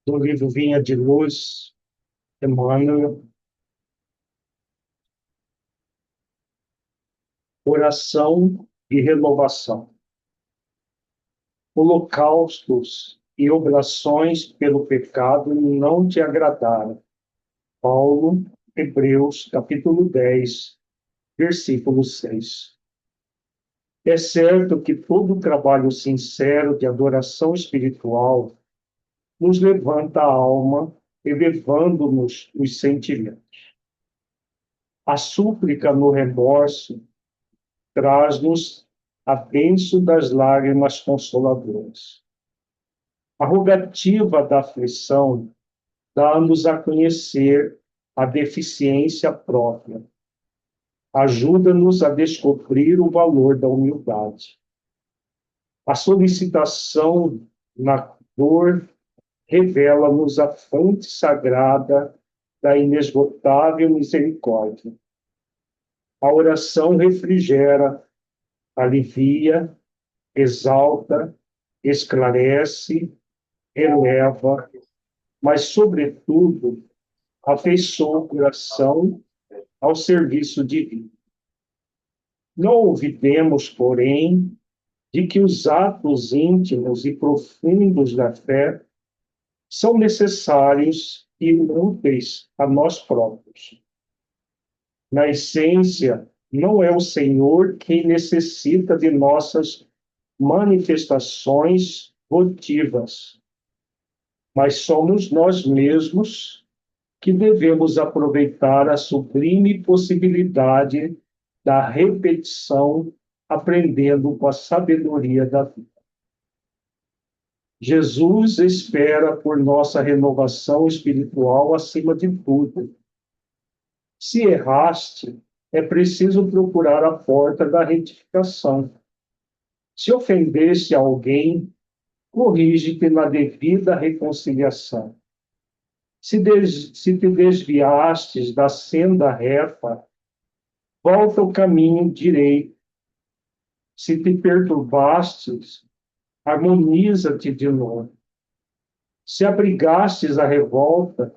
do livro Vinha de Luz, Emmanuel, oração e renovação. Holocaustos e oblações pelo pecado não te agradaram. Paulo, Hebreus, capítulo 10, versículo 6. É certo que todo trabalho sincero de adoração espiritual nos levanta a alma, elevando-nos os sentimentos. A súplica no remorso traz-nos a bênção das lágrimas consoladoras. A rogativa da aflição dá-nos a conhecer a deficiência própria. Ajuda-nos a descobrir o valor da humildade. A solicitação na dor revela-nos a fonte sagrada da inesgotável misericórdia. A oração refrigera, alivia, exalta, esclarece, eleva, mas, sobretudo, afeiçoa o coração ao serviço divino. Não olvidemos, porém, de que os atos íntimos e profundos da fé são necessários e úteis a nós próprios. Na essência, não é o Senhor quem necessita de nossas manifestações votivas, mas somos nós mesmos que devemos aproveitar a sublime possibilidade da repetição, aprendendo com a sabedoria da vida. Jesus espera por nossa renovação espiritual acima de tudo. Se erraste, é preciso procurar a porta da retificação. Se ofendeste alguém, corrige-te na devida reconciliação. Se te desviastes da senda reta, volta ao caminho direito. Se te perturbastes, harmoniza-te de novo. Se abrigastes a revolta,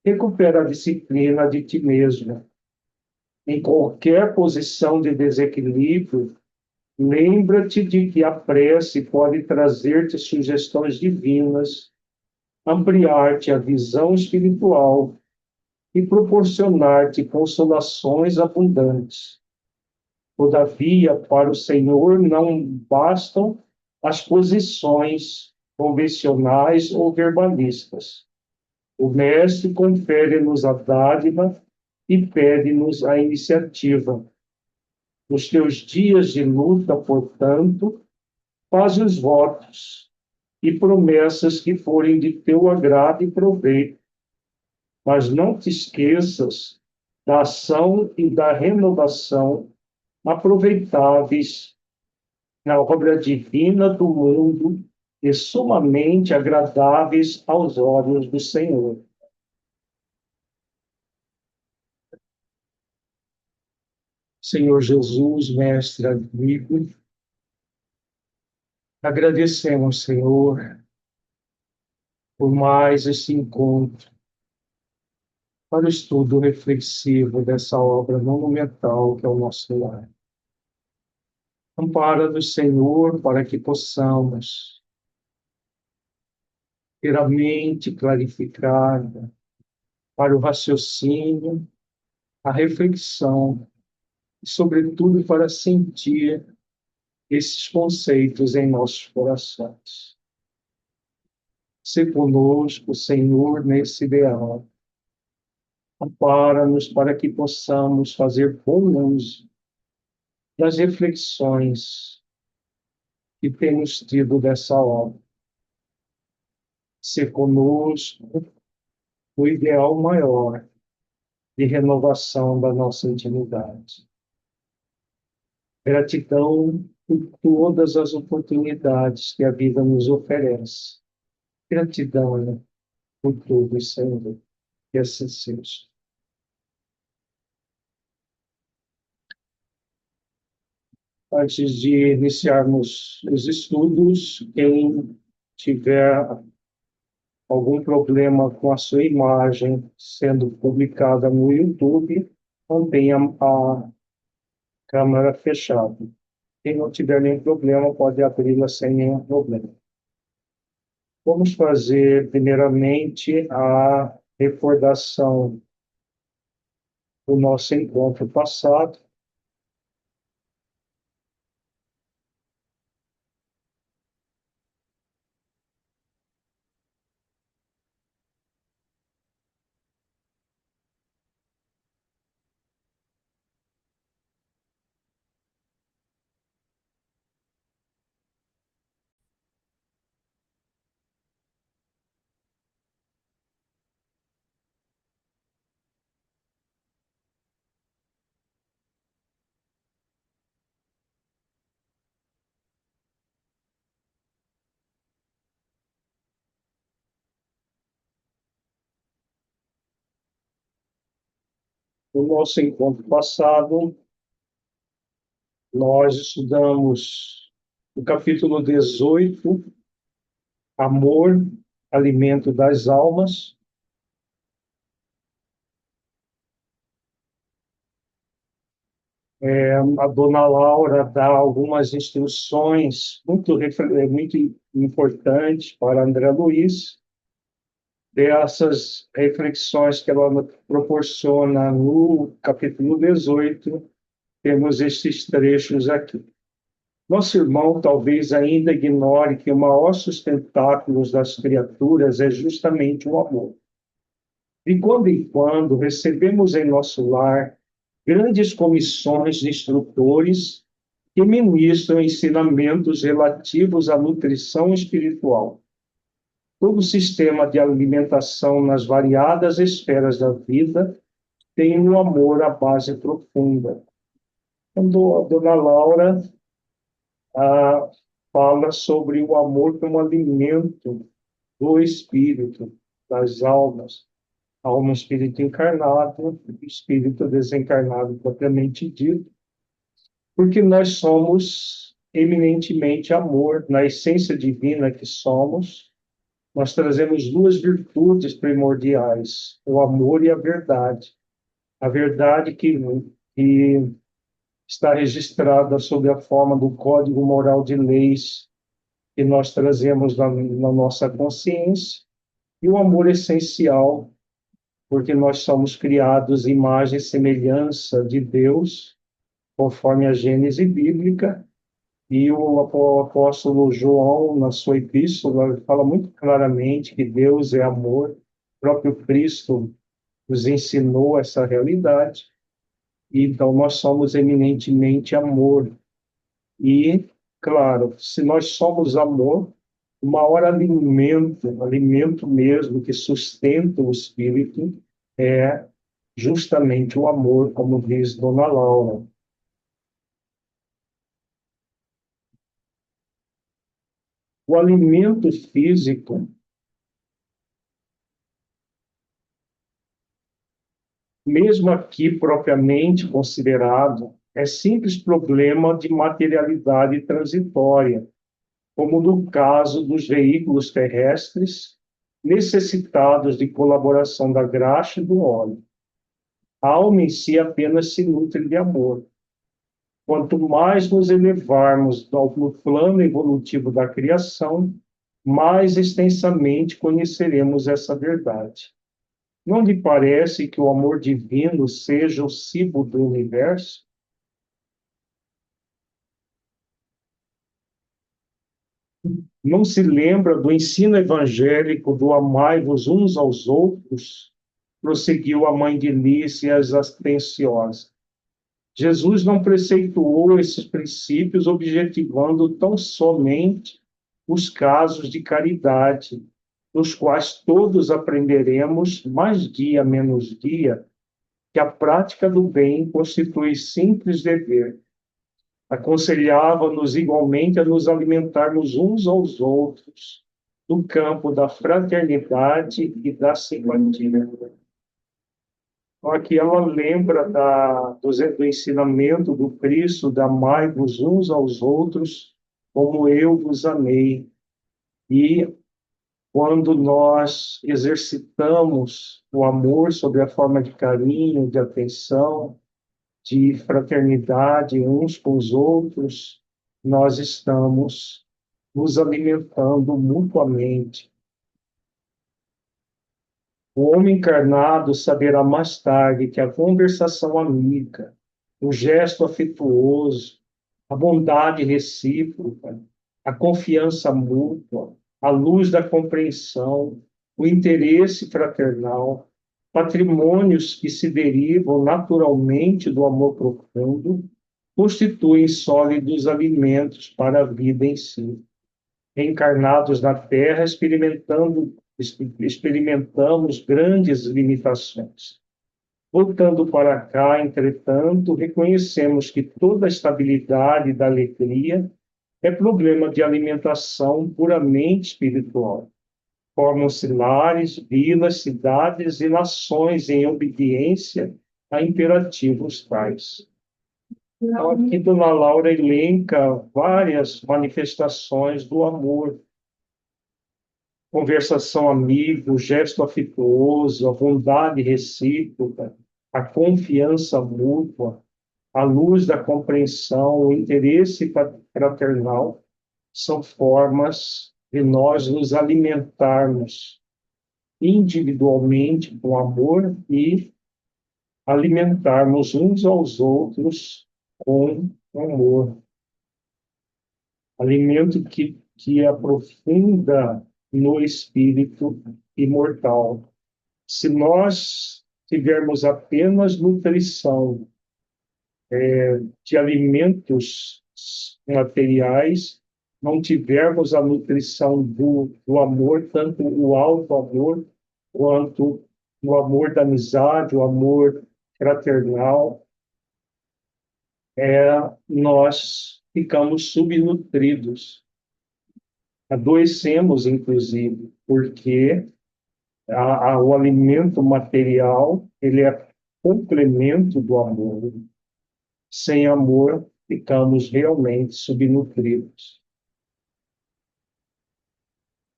recupera a disciplina de ti mesmo. Em qualquer posição de desequilíbrio, lembra-te de que a prece pode trazer-te sugestões divinas, ampliar-te a visão espiritual e proporcionar-te consolações abundantes. Todavia, para o Senhor não bastam as posições convencionais ou verbalistas. O Mestre confere-nos a dádiva e pede-nos a iniciativa. Nos teus dias de luta, portanto, faz os votos e promessas que forem de teu agrado e proveito, mas não te esqueças da ação e da renovação aproveitáveis na obra divina do mundo e sumamente agradáveis aos olhos do Senhor. Senhor Jesus, Mestre amigo, agradecemos, Senhor, por mais esse encontro para o estudo reflexivo dessa obra monumental que é o nosso lar. Ampara-nos, Senhor, para que possamos ter a mente clarificada para o raciocínio, a reflexão e, sobretudo, para sentir esses conceitos em nossos corações. Se conosco, Senhor, nesse ideal. Ampara-nos para que possamos fazer bom uso das reflexões que temos tido dessa obra. Se conosco o ideal maior de renovação da nossa intimidade. Gratidão por todas as oportunidades que a vida nos oferece. Gratidão por tudo, Senhor. Que assim seja. Antes de iniciarmos os estudos, quem tiver algum problema com a sua imagem sendo publicada no YouTube, mantenha a câmera fechada. Quem não tiver nenhum problema, pode abri-la sem nenhum problema. Vamos fazer, primeiramente, a recordação do nosso encontro passado. No nosso encontro passado, nós estudamos o capítulo 18, Amor, Alimento das Almas. A dona Laura dá algumas instruções muito importantes para André Luiz. Dessas reflexões que ela proporciona no capítulo 18, temos estes trechos aqui. Nosso irmão talvez ainda ignore que o maior sustentáculo das criaturas é justamente o amor. De quando em quando, recebemos em nosso lar grandes comissões de instrutores que ministram ensinamentos relativos à nutrição espiritual. Todo o sistema de alimentação nas variadas esferas da vida tem um amor à base profunda. Quando a dona Laura fala sobre o amor como alimento do espírito, das almas, alma, espírito encarnado, espírito desencarnado propriamente dito, porque nós somos eminentemente amor, na essência divina que somos. Nós trazemos duas virtudes primordiais, o amor e a verdade. A verdade que está registrada sob a forma do Código Moral de Leis que nós trazemos na nossa consciência, e o amor essencial, porque nós somos criados imagem e semelhança de Deus, conforme a Gênese bíblica, e o apóstolo João, na sua epístola, fala muito claramente que Deus é amor. O próprio Cristo nos ensinou essa realidade. E, então, nós somos eminentemente amor. E, claro, se nós somos amor, o maior alimento mesmo que sustenta o espírito, é justamente o amor, como diz Dona Laura. O alimento físico, mesmo aqui propriamente considerado, é simples problema de materialidade transitória, como no caso dos veículos terrestres, necessitados de colaboração da graxa e do óleo. A alma em si apenas se nutre de amor. Quanto mais nos elevarmos no plano evolutivo da criação, mais extensamente conheceremos essa verdade. Não lhe parece que o amor divino seja o cimo do universo? Não se lembra do ensino evangélico do amai-vos uns aos outros? Prosseguiu a mãe de Lícias atenciosa. Jesus não preceituou esses princípios objetivando tão somente os casos de caridade, nos quais todos aprenderemos, mais dia menos dia, que a prática do bem constitui simples dever. Aconselhava-nos igualmente a nos alimentarmos uns aos outros no campo da fraternidade e da simpatia. Então, aqui ela lembra do ensinamento do Cristo, de amai-vos uns aos outros como eu vos amei. E Quando nós exercitamos o amor sob a forma de carinho, de atenção, de fraternidade uns com os outros, nós estamos nos alimentando mutuamente. O homem encarnado saberá mais tarde que a conversação amiga, o gesto afetuoso, a bondade recíproca, a confiança mútua, a luz da compreensão, o interesse fraternal, patrimônios que se derivam naturalmente do amor profundo, constituem sólidos alimentos para a vida em si. Encarnados na Terra, experimentamos grandes limitações. Voltando para cá, entretanto, reconhecemos que toda a estabilidade da alegria é problema de alimentação puramente espiritual. Formam-se lares, vilas, cidades e nações em obediência a imperativos tais. Então, aqui Dona Laura elenca várias manifestações do amor. Conversação amiga, o gesto afetuoso, a bondade recíproca, a confiança mútua, a luz da compreensão, o interesse fraternal, são formas de nós nos alimentarmos individualmente com amor e alimentarmos uns aos outros com amor. Alimento que aprofunda no espírito imortal. Se nós tivermos apenas nutrição de alimentos materiais, não tivermos a nutrição do amor, tanto o alto amor quanto o amor da amizade, o amor fraternal, nós ficamos subnutridos. Adoecemos, inclusive, porque o alimento material ele é complemento do amor. Sem amor, ficamos realmente subnutridos.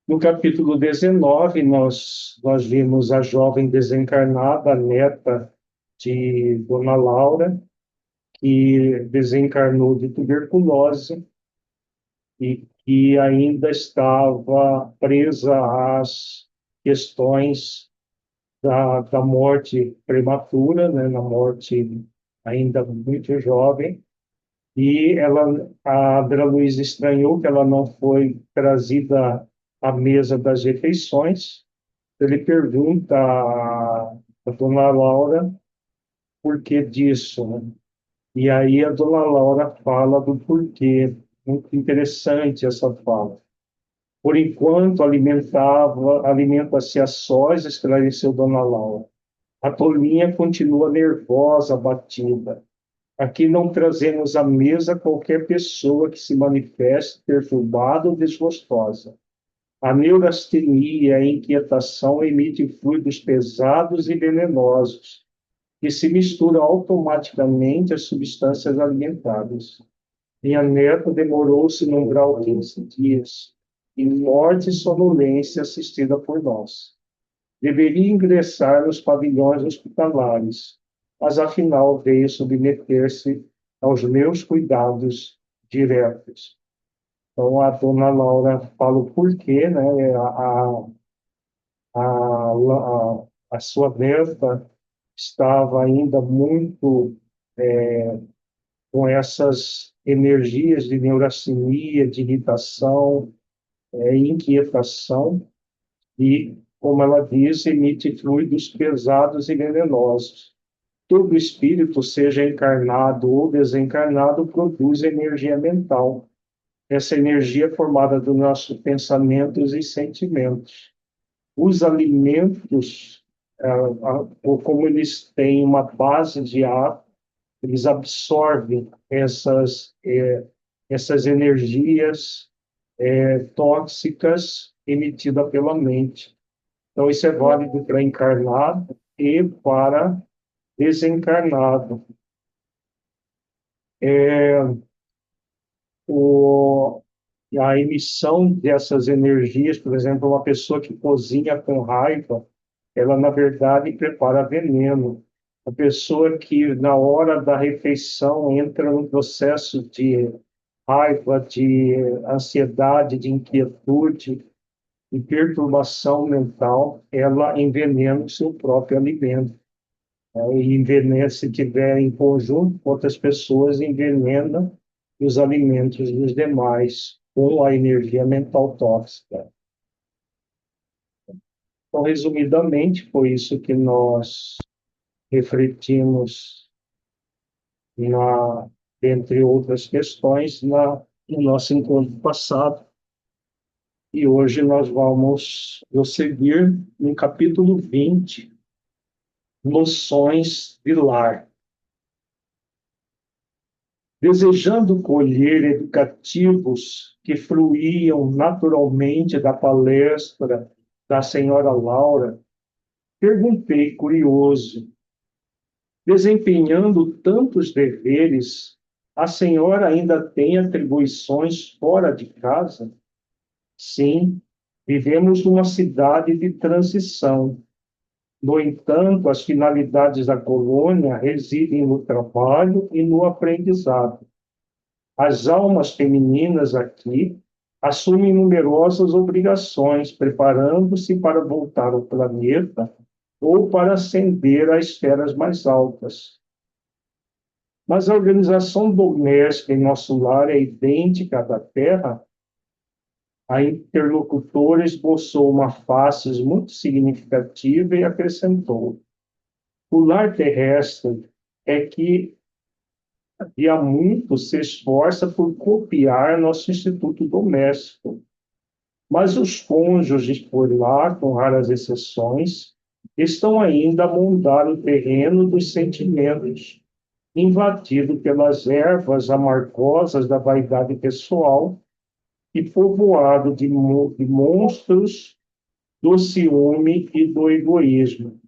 No capítulo 19, nós vimos a jovem desencarnada, a neta de Dona Laura, que desencarnou de tuberculose e que ainda estava presa às questões da morte prematura, né, na morte ainda muito jovem, e a Vera Luiza estranhou que ela não foi trazida à mesa das refeições. Ele pergunta a Dona Laura por que disso, né? E aí a Dona Laura fala do porquê. Muito interessante essa fala. Por enquanto, alimenta-se a sós, esclareceu Dona Laura. A tolinha continua nervosa, abatida. Aqui não trazemos à mesa qualquer pessoa que se manifeste perturbada ou desgostosa. A neurastenia, a inquietação, emitem fluidos pesados e venenosos, que se misturam automaticamente às substâncias alimentares. Minha neta demorou-se num grau 15 dias, em morte e sonolência assistida por nós. Deveria ingressar nos pavilhões hospitalares, mas afinal veio submeter-se aos meus cuidados diretos. Então, a dona Laura fala o porquê, né? A sua neta estava ainda muito com essas energias de neurastenia, de irritação, inquietação, e, como ela diz, emite fluidos pesados e venenosos. Todo espírito, seja encarnado ou desencarnado, produz energia mental. Essa energia é formada dos nossos pensamentos e sentimentos. Os alimentos, como eles têm uma base de ar, eles absorvem essas energias tóxicas emitidas pela mente. Então, isso é válido para encarnado e para desencarnado. O, a emissão dessas energias, por exemplo, uma pessoa que cozinha com raiva, ela, na verdade, prepara veneno. A pessoa que, na hora da refeição, entra num processo de raiva, de ansiedade, de inquietude, de perturbação mental, ela envenena o seu próprio alimento. E envenena, se tiver em conjunto com outras pessoas, envenena os alimentos dos demais com a energia mental tóxica. Então, resumidamente, foi isso que nós refletimos, na, entre outras questões, no nosso encontro passado. E hoje nós vamos prosseguir no capítulo 20, Noções de Lar. Desejando colher educativos que fluíam naturalmente da palestra da senhora Laura, perguntei curioso: desempenhando tantos deveres, a senhora ainda tem atribuições fora de casa? Sim, vivemos numa cidade de transição. No entanto, as finalidades da colônia residem no trabalho e no aprendizado. As almas femininas aqui assumem numerosas obrigações, preparando-se para voltar ao planeta ou para ascender a esferas mais altas. Mas a organização doméstica em nosso lar é idêntica à da Terra. A interlocutora esboçou uma face muito significativa e acrescentou: o lar terrestre é que e há muito se esforça por copiar nosso instituto doméstico. Mas os cônjuges por lá, com raras exceções, estão ainda a mondar o terreno dos sentimentos, invadido pelas ervas amargosas da vaidade pessoal e povoado de monstros do ciúme e do egoísmo.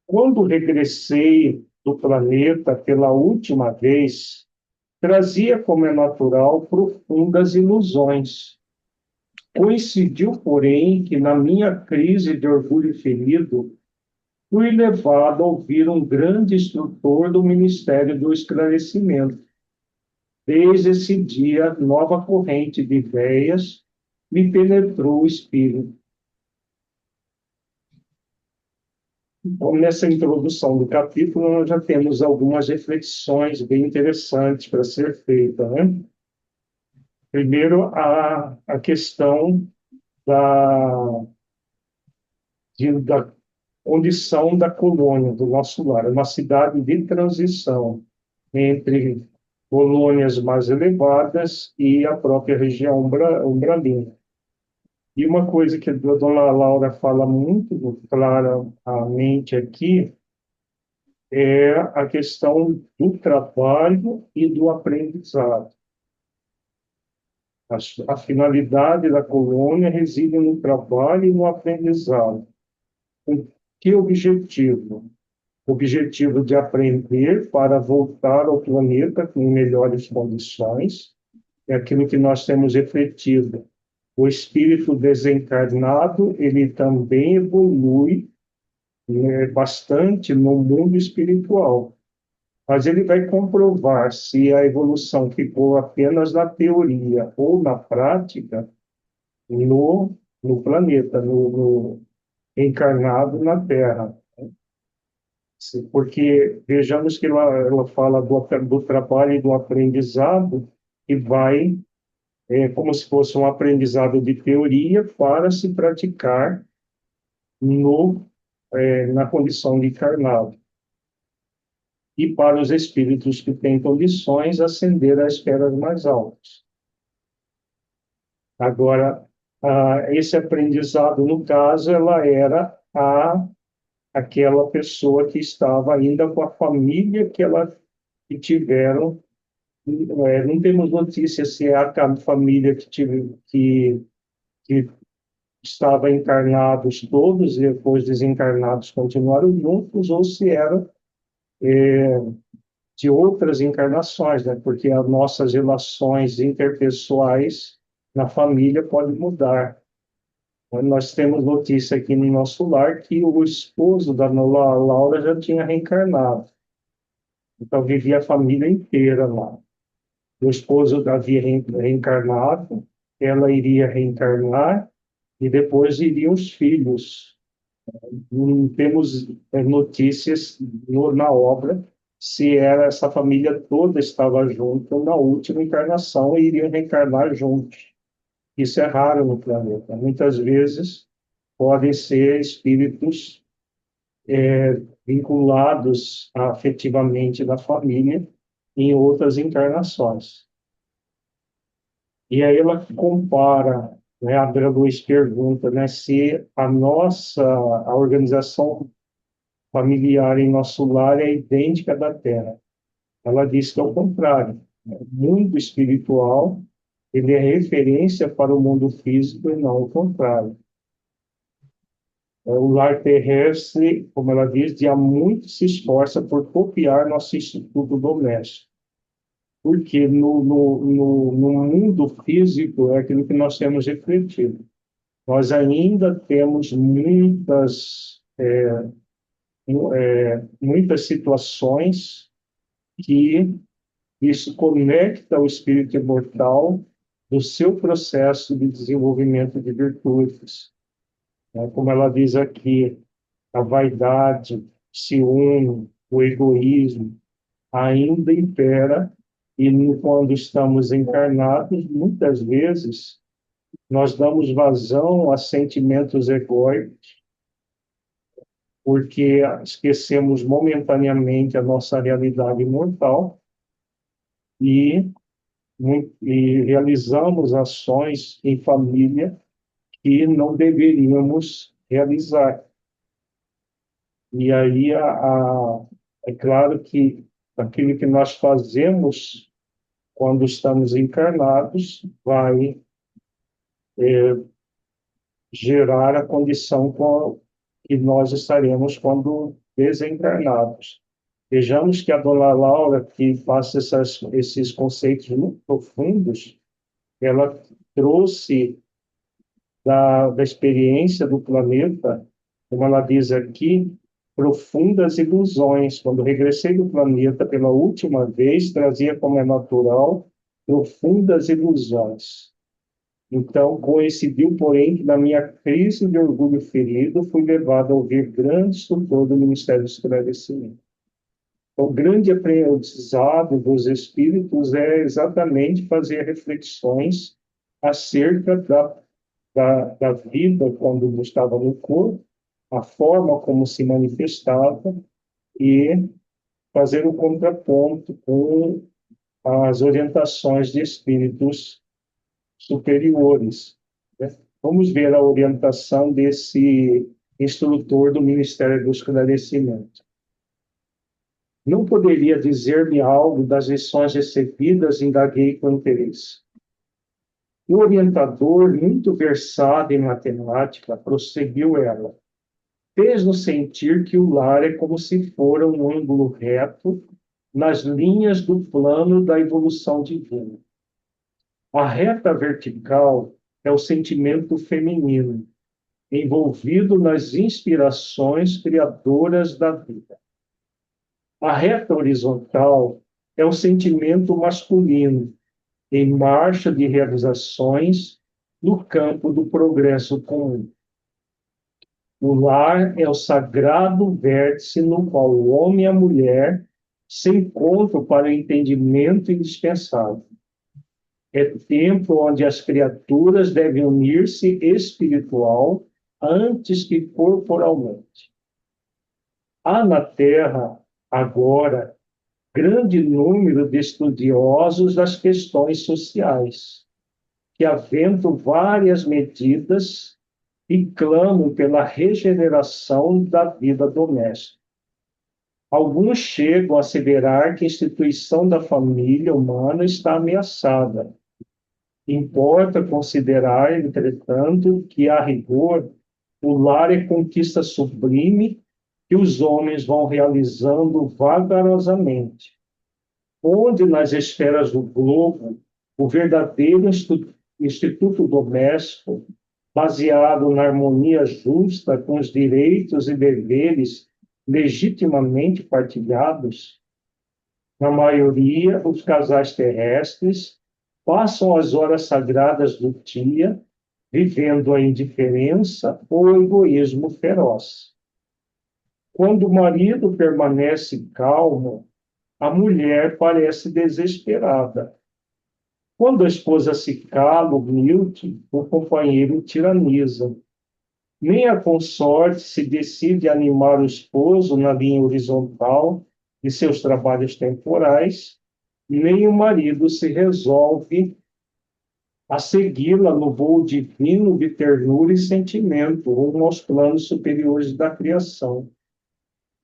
Quando regressei do planeta pela última vez, trazia, como é natural, profundas ilusões. Coincidiu, porém, que na minha crise de orgulho ferido, fui levado a ouvir um grande instrutor do Ministério do Esclarecimento. Desde esse dia, nova corrente de ideias me penetrou o espírito. Bom, nessa introdução do capítulo, nós já temos algumas reflexões bem interessantes para ser feitas, né? Primeiro, a questão da, da condição da colônia, do nosso lar. É uma cidade de transição entre colônias mais elevadas e a própria região umbralina. E uma coisa que a dona Laura fala muito claramente aqui é a questão do trabalho e do aprendizado. A finalidade da colônia reside no trabalho e no aprendizado. Com que objetivo? O objetivo de aprender para voltar ao planeta com melhores condições. É aquilo que nós temos refletido. O espírito desencarnado, ele também evolui, né, bastante no mundo espiritual. Mas ele vai comprovar se a evolução ficou apenas na teoria ou na prática no planeta, no encarnado na Terra. Porque vejamos que ela fala do trabalho e do aprendizado, e vai como se fosse um aprendizado de teoria para se praticar na condição de encarnado. E para os espíritos que têm condições, ascender às esferas mais altas. Agora, esse aprendizado, no caso, ela era aquela pessoa que estava ainda com a família que tiveram. Não temos notícia se é a família que estava encarnados todos e depois desencarnados continuaram juntos, ou se era de outras encarnações, né? Porque as nossas relações interpessoais na família podem mudar. Nós temos notícia aqui no nosso lar que o esposo da Laura já tinha reencarnado. Então, vivia a família inteira lá. O esposo havia reencarnado, ela iria reencarnar e depois iriam os filhos. Não temos notícias na obra se era essa família toda estava junto na última encarnação e iriam reencarnar juntos. Isso é raro no planeta. Muitas vezes podem ser espíritos vinculados afetivamente da família em outras encarnações. E aí ela compara, né, a André Luiz pergunta, né, se a organização familiar em nosso lar é idêntica da Terra. Ela diz que é o contrário. O mundo espiritual, ele é referência para o mundo físico e não o contrário. O lar terrestre, como ela diz, de há muito se esforça por copiar nosso instituto doméstico. Porque no mundo físico é aquilo que nós temos refletido. Nós ainda temos muitas situações que isso conecta o espírito imortal do seu processo de desenvolvimento de virtudes. Como ela diz aqui, a vaidade, o ciúme, o egoísmo ainda impera e quando estamos encarnados, muitas vezes nós damos vazão a sentimentos egóicos porque esquecemos momentaneamente a nossa realidade mortal e, e realizamos ações em família que não deveríamos realizar. E aí é claro que aquilo que nós fazemos quando estamos encarnados vai gerar a condição que nós estaremos quando desencarnados. Vejamos que a dona Laura, que passa esses conceitos muito profundos, ela trouxe da experiência do planeta, como ela diz aqui, profundas ilusões. Quando regressei do planeta pela última vez, trazia como é natural profundas ilusões. Então, coincidiu, porém, que na minha crise de orgulho ferido, fui levado a ouvir grande instrutor do Ministério do Esclarecimento. O grande aprendizado dos espíritos é exatamente fazer reflexões acerca da vida quando estava no corpo, a forma como se manifestava e fazer o contraponto com as orientações de espíritos superiores, né? Vamos ver a orientação desse instrutor do Ministério do Esclarecimento. Não poderia dizer-me algo das lições recebidas? Indaguei com interesse. O orientador, muito versado em matemática, prosseguiu ela. Fez-nos sentir que o lar é como se fora um ângulo reto nas linhas do plano da evolução divina. A reta vertical é o sentimento feminino, envolvido nas inspirações criadoras da vida. A reta horizontal é o sentimento masculino, em marcha de realizações no campo do progresso comum. O lar é o sagrado vértice no qual o homem e a mulher se encontram para o entendimento indispensável. É tempo onde as criaturas devem unir-se espiritual antes que corporalmente. Há na Terra, agora, grande número de estudiosos das questões sociais, que aventam várias medidas e clamam pela regeneração da vida doméstica. Alguns chegam a asseverar que a instituição da família humana está ameaçada. Importa considerar, entretanto, que, a rigor, o lar é conquista sublime que os homens vão realizando vagarosamente, onde nas esferas do globo o verdadeiro instituto doméstico, baseado na harmonia justa com os direitos e deveres legitimamente partilhados, na maioria, os casais terrestres passam as horas sagradas do dia vivendo a indiferença ou o egoísmo feroz. Quando o marido permanece calmo, a mulher parece desesperada. Quando a esposa se cala, humilde, o companheiro tiraniza. Nem a consorte se decide a animar o esposo na linha horizontal de seus trabalhos temporais, nem o marido se resolve a segui-la no voo divino de ternura e sentimento, rumo aos planos superiores da criação.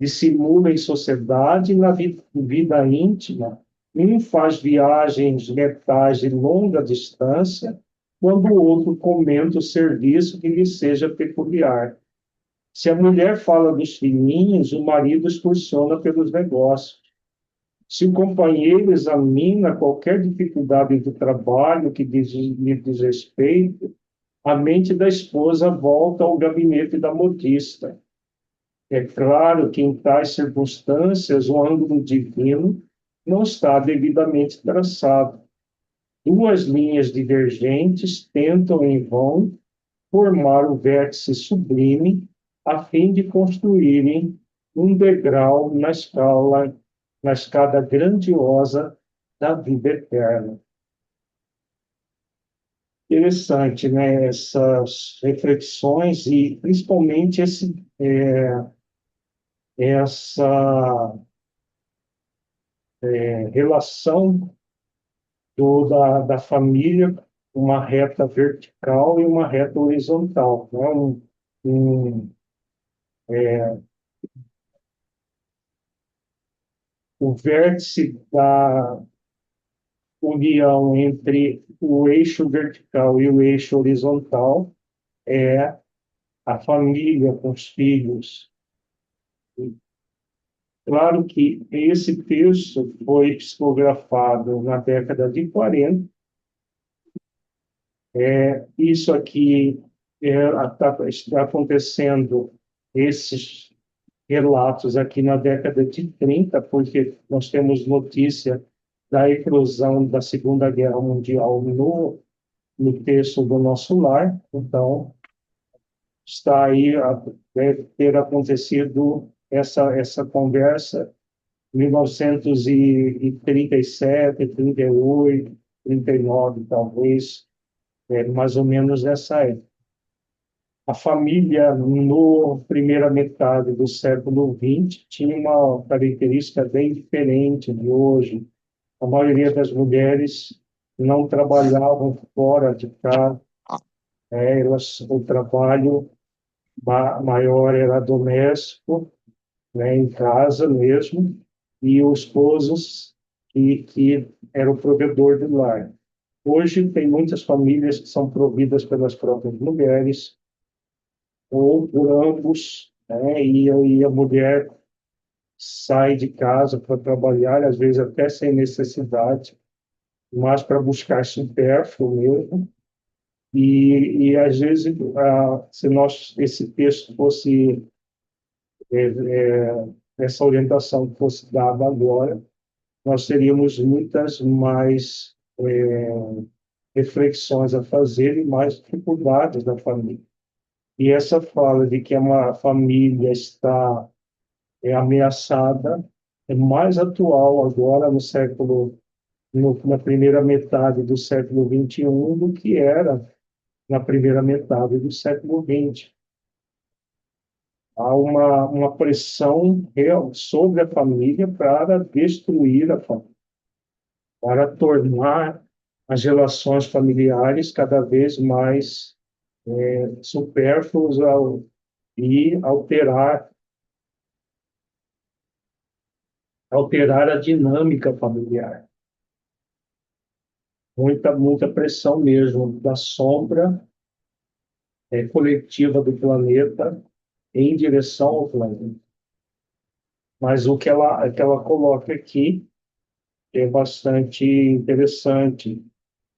Dissimula em sociedade e na vida íntima, um faz viagens letais de longa distância, quando o outro comenta o serviço que lhe seja peculiar. Se a mulher fala dos filhinhos, o marido excursiona pelos negócios. Se o companheiro examina qualquer dificuldade do trabalho que lhe diz respeito, a mente da esposa volta ao gabinete da modista. É claro que em tais circunstâncias o ângulo divino não está devidamente traçado. Duas linhas divergentes tentam em vão formar o vértice sublime a fim de construírem um degrau na escada grandiosa da vida eterna. Interessante, né? Essas reflexões e principalmente essa relação da família, uma reta vertical e uma reta horizontal, né? Um, o vértice da união entre o eixo vertical e o eixo horizontal é a família com os filhos. Claro que esse texto foi psicografado na década de 40. Isso aqui está acontecendo, esses relatos aqui na década de 30, porque nós temos notícia da eclosão da Segunda Guerra Mundial no texto do Nosso Lar. Então, está aí, deve ter acontecido essa conversa em 1937, 38, 39, talvez, mais ou menos nessa época. A família, no primeira metade do século XX, tinha uma característica bem diferente de hoje. A maioria das mulheres não trabalhavam fora de casa, o trabalho maior era doméstico, né, em casa mesmo, e os esposos que era o provedor do lar. Hoje tem muitas famílias que são providas pelas próprias mulheres, ou por ambos, né, e a mulher sai de casa para trabalhar, às vezes até sem necessidade, mas para buscar supérfluo mesmo. E às vezes, se esse texto fosse, essa orientação fosse dada agora, nós teríamos muitas mais reflexões a fazer e mais dificuldades da família. E essa fala de que uma família está ameaçada é mais atual agora na primeira metade do século XXI do que era na primeira metade do século XX. Há uma pressão real sobre a família para destruir a família, para tornar as relações familiares cada vez mais supérfluas e alterar a dinâmica familiar. Muita pressão mesmo da sombra coletiva do planeta em direção ao planeta. Mas o que ela coloca aqui é bastante interessante,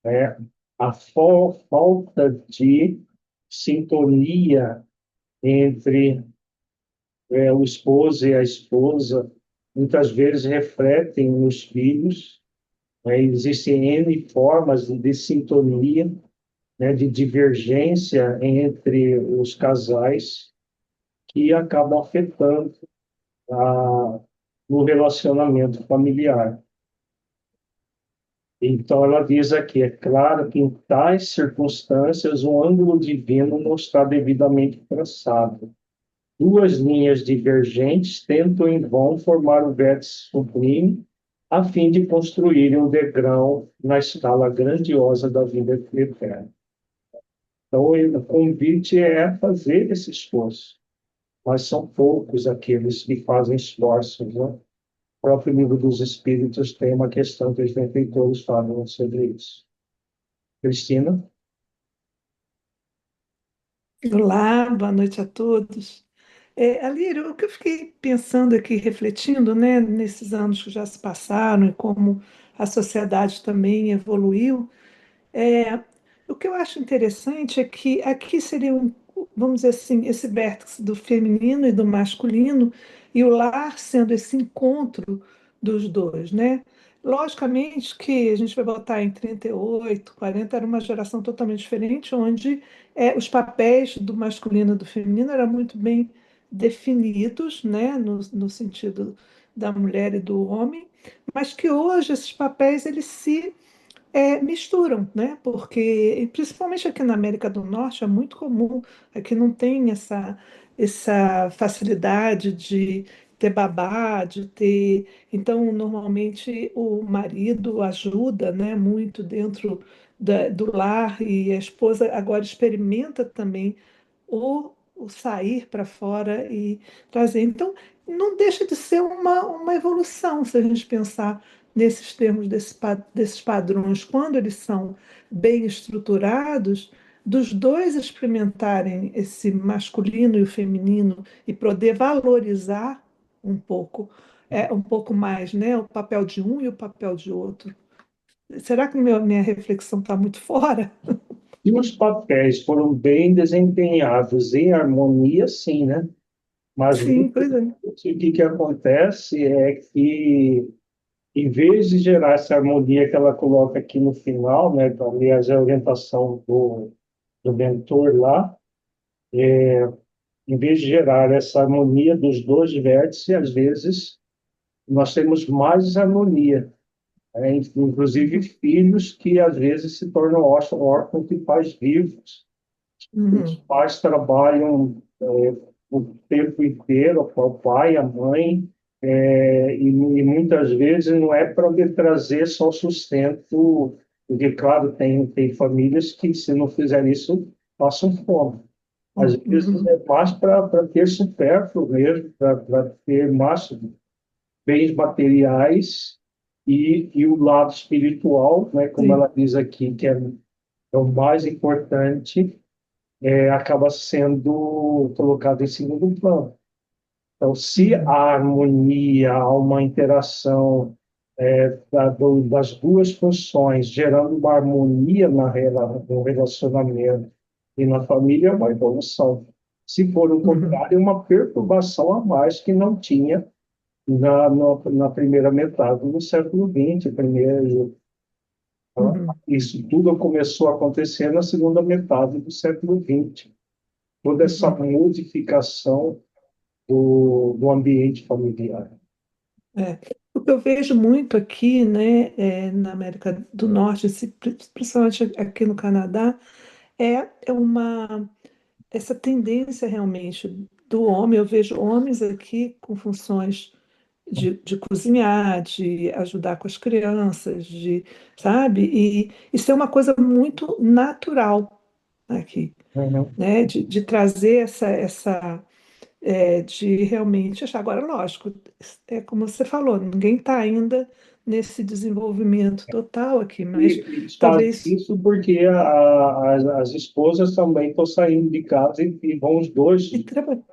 né? A falta de sintonia entre o esposo e a esposa muitas vezes refletem nos filhos, né? Existem N formas de sintonia, né, de divergência entre os casais que acabam afetando a, no relacionamento familiar. Então, ela diz aqui: é claro que em tais circunstâncias o ângulo divino não está devidamente traçado. Duas linhas divergentes tentam em vão formar o vértice sublime a fim de construírem um degrau na escala grandiosa da vida eterna. Então, o convite é fazer esse esforço, mas são poucos aqueles que fazem esforços, né? O próprio Livro dos Espíritos tem uma questão que os benfeitores falam sobre isso. Cristina? Olá, boa noite a todos. Alírio, o que eu fiquei pensando aqui, refletindo, né, nesses anos que já se passaram e como a sociedade também evoluiu, é, o que eu acho interessante é que aqui seria, vamos dizer assim, esse vértice do feminino e do masculino, e o lar sendo esse encontro dos dois, né? Logicamente que a gente vai botar em 38, 40, era uma geração totalmente diferente, onde os papéis do masculino e do feminino eram muito bem definidos, né? No sentido da mulher e do homem, mas que hoje esses papéis eles se misturam, né? Porque, principalmente aqui na América do Norte, é muito comum, aqui não tem essa facilidade de ter babá, de ter. Então, normalmente, o marido ajuda, né, muito dentro do lar e a esposa agora experimenta também o sair para fora e trazer. Então, não deixa de ser uma evolução, se a gente pensar nesses termos desses padrões, quando eles são bem estruturados, dos dois experimentarem esse masculino e o feminino e poder valorizar um pouco mais, né, o papel de um e o papel de outro. Será que minha reflexão está muito fora? E os papéis foram bem desempenhados em harmonia, sim, né? Mas Sim, muitas pois é. vezes o que acontece é que, em vez de gerar essa harmonia que ela coloca aqui no final, né? Então, aliás, é a orientação do mentor lá, em vez de gerar essa harmonia dos dois vértices, às vezes nós temos mais desarmonia, né? Inclusive filhos que às vezes se tornam órfãos de pais vivos. Os Uhum, pais trabalham o tempo inteiro, o pai, a mãe, e muitas vezes não é para lhe trazer só sustento, porque, claro, tem famílias que, se não fizer isso, passam fome. Às vezes uhum, é mais para ter supérfluo mesmo, para ter mais bens materiais e o lado espiritual, né, como sim. ela diz aqui, que é o mais importante, acaba sendo colocado em segundo plano. Então, se a Uhum, harmonia, há uma interação das duas funções, gerando uma harmonia no relacionamento e na família, é uma evolução. Se for o uhum, contrário, é uma perturbação a mais que não tinha na primeira metade do século XX. uhum, Isso tudo começou a acontecer na segunda metade do século XX. Toda essa uhum. modificação do ambiente familiar. É. O que eu vejo muito aqui, né, na América do Norte, principalmente aqui no Canadá, é essa tendência realmente do homem. Eu vejo homens aqui com funções de cozinhar, de ajudar com as crianças, sabe? E isso é uma coisa muito natural aqui, Uhum. né? De trazer de realmente achar. Agora, lógico, é como você falou, ninguém está ainda nesse desenvolvimento total aqui, mas E faz talvez. isso porque as esposas também estão saindo de casa e vão os E dois trabalhar.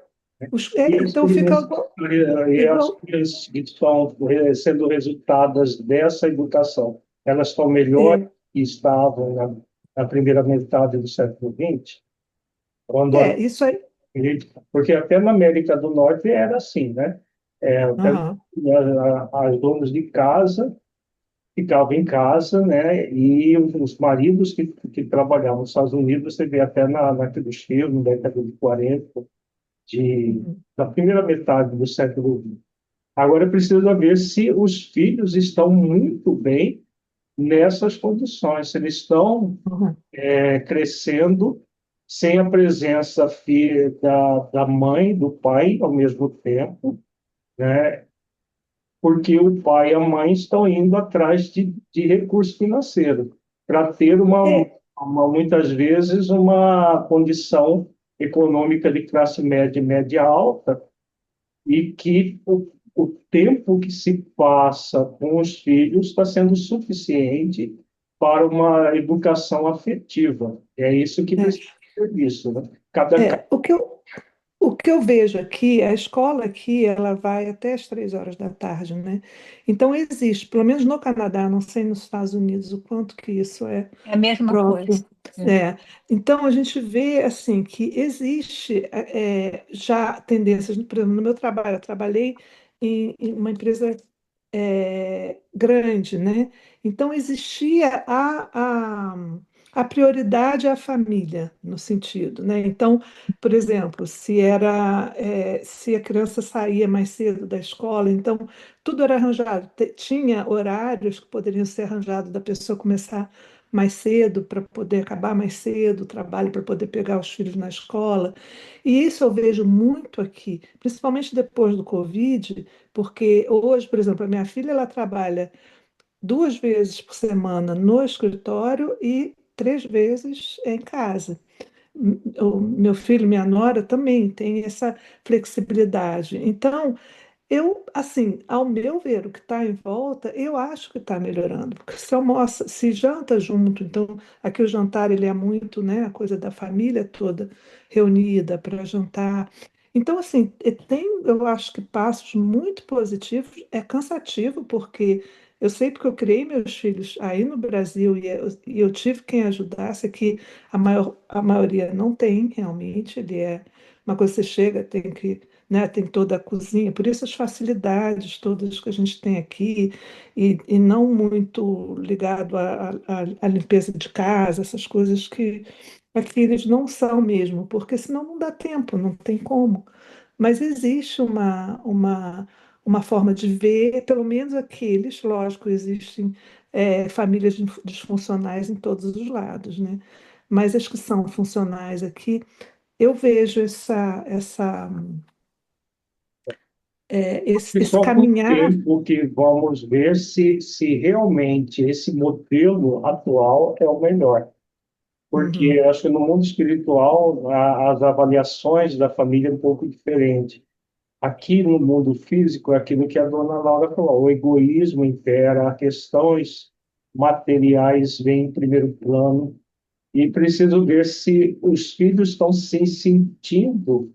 E as Então fica crianças, e as igual. crianças que estão sendo resultadas dessa educação, elas estão melhores É, que estavam na primeira metade do século XX, quando isso aí. porque até na América do Norte era assim, né? Até Aham. as donas de casa ficavam em casa, né? E os maridos que trabalhavam nos Estados Unidos, você vê até naqueles filmes, na década de 40, Uhum. da primeira metade do século XX. Agora precisa ver se os filhos estão muito bem nessas condições, se eles estão Uhum. crescendo sem a presença da mãe, do pai ao mesmo tempo, né? Porque o pai e a mãe estão indo atrás de recurso financeiro para ter É, muitas vezes uma condição econômica de classe média e média alta e que o tempo que se passa com os filhos está sendo suficiente para uma educação afetiva. É isso que é, precisa ser visto, né? Cada caso. é. O que eu vejo aqui, a escola aqui, ela vai até as 3 horas da tarde, né? Então existe, pelo menos no Canadá, não sei nos Estados Unidos o quanto que isso é É a mesma coisa. próprio. É. Então a gente vê assim que existe já tendências, por exemplo, no meu trabalho, eu trabalhei em uma empresa grande, né? Então existia a prioridade à família, no sentido, né? Então, por exemplo, se a criança saía mais cedo da escola, então tudo era arranjado. Tinha horários que poderiam ser arranjados da pessoa começar mais cedo para poder acabar mais cedo o trabalho para poder pegar os filhos na escola. E isso eu vejo muito aqui, principalmente depois do Covid, porque hoje, por exemplo, a minha filha ela trabalha 2 vezes por semana no escritório e 3 vezes em casa. O meu filho, minha nora também tem essa flexibilidade. Então, assim, ao meu ver, o que está em volta, eu acho que está melhorando, porque se almoça, se janta junto, então aqui o jantar ele é muito, né, a coisa da família toda reunida para jantar. Então, assim, eu acho que passos muito positivos, é cansativo, porque eu sei porque eu criei meus filhos aí no Brasil e eu tive quem ajudasse, que a maioria não tem realmente, ele é uma coisa que você chega, tem que, né, tem toda a cozinha, por isso as facilidades todas que a gente tem aqui, e não muito ligado à limpeza de casa, essas coisas que aqui eles não são mesmo, porque senão não dá tempo, não tem como. Mas existe uma forma de ver, pelo menos aqueles, lógico, existem famílias disfuncionais em todos os lados, né? Mas as que são funcionais aqui, eu vejo E esse só com o caminhar. tempo que vamos ver se realmente esse modelo atual é o melhor. Porque Uhum, eu acho que no mundo espiritual as avaliações da família é um pouco diferente. Aqui no mundo físico, é aquilo que a dona Laura falou, o egoísmo impera, as questões materiais vêm em primeiro plano, e preciso ver se os filhos estão se sentindo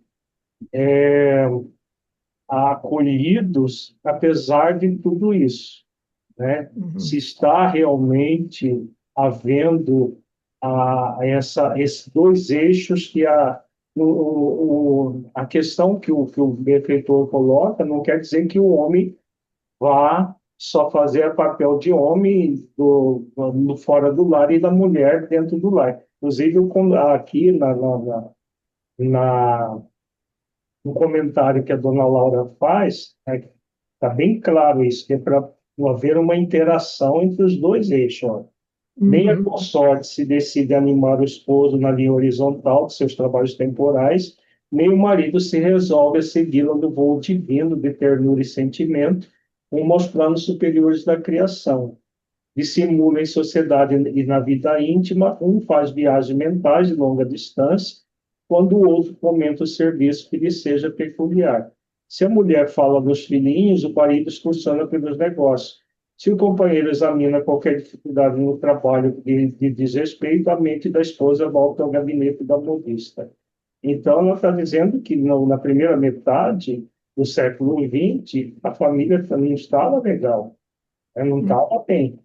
acolhidos, apesar de tudo isso, né? Se uhum, está realmente havendo esses dois eixos que a questão que o benfeitor coloca não quer dizer que o homem vá só fazer papel de homem no fora do lar e da mulher dentro do lar. Inclusive, aqui na no comentário que a dona Laura faz, está bem claro isso, que é para haver uma interação entre os dois eixos. Ó. Nem a uhum. consorte se decide animar o esposo na linha horizontal de seus trabalhos temporais, nem o marido se resolve a segui-la no voo divino de ternura e sentimento, rumo aos planos superiores da criação. Dissimula em sociedade e na vida íntima, um faz viagens mentais de longa distância, quando o outro comenta o serviço que lhe seja peculiar. Se a mulher fala dos filhinhos, o marido excursiona pelos negócios. Se o companheiro examina qualquer dificuldade no trabalho de desrespeito, a mente da esposa volta ao gabinete da modista. Então, ela está dizendo que na primeira metade do século XX, a família também estava legal, né? Não estava bem,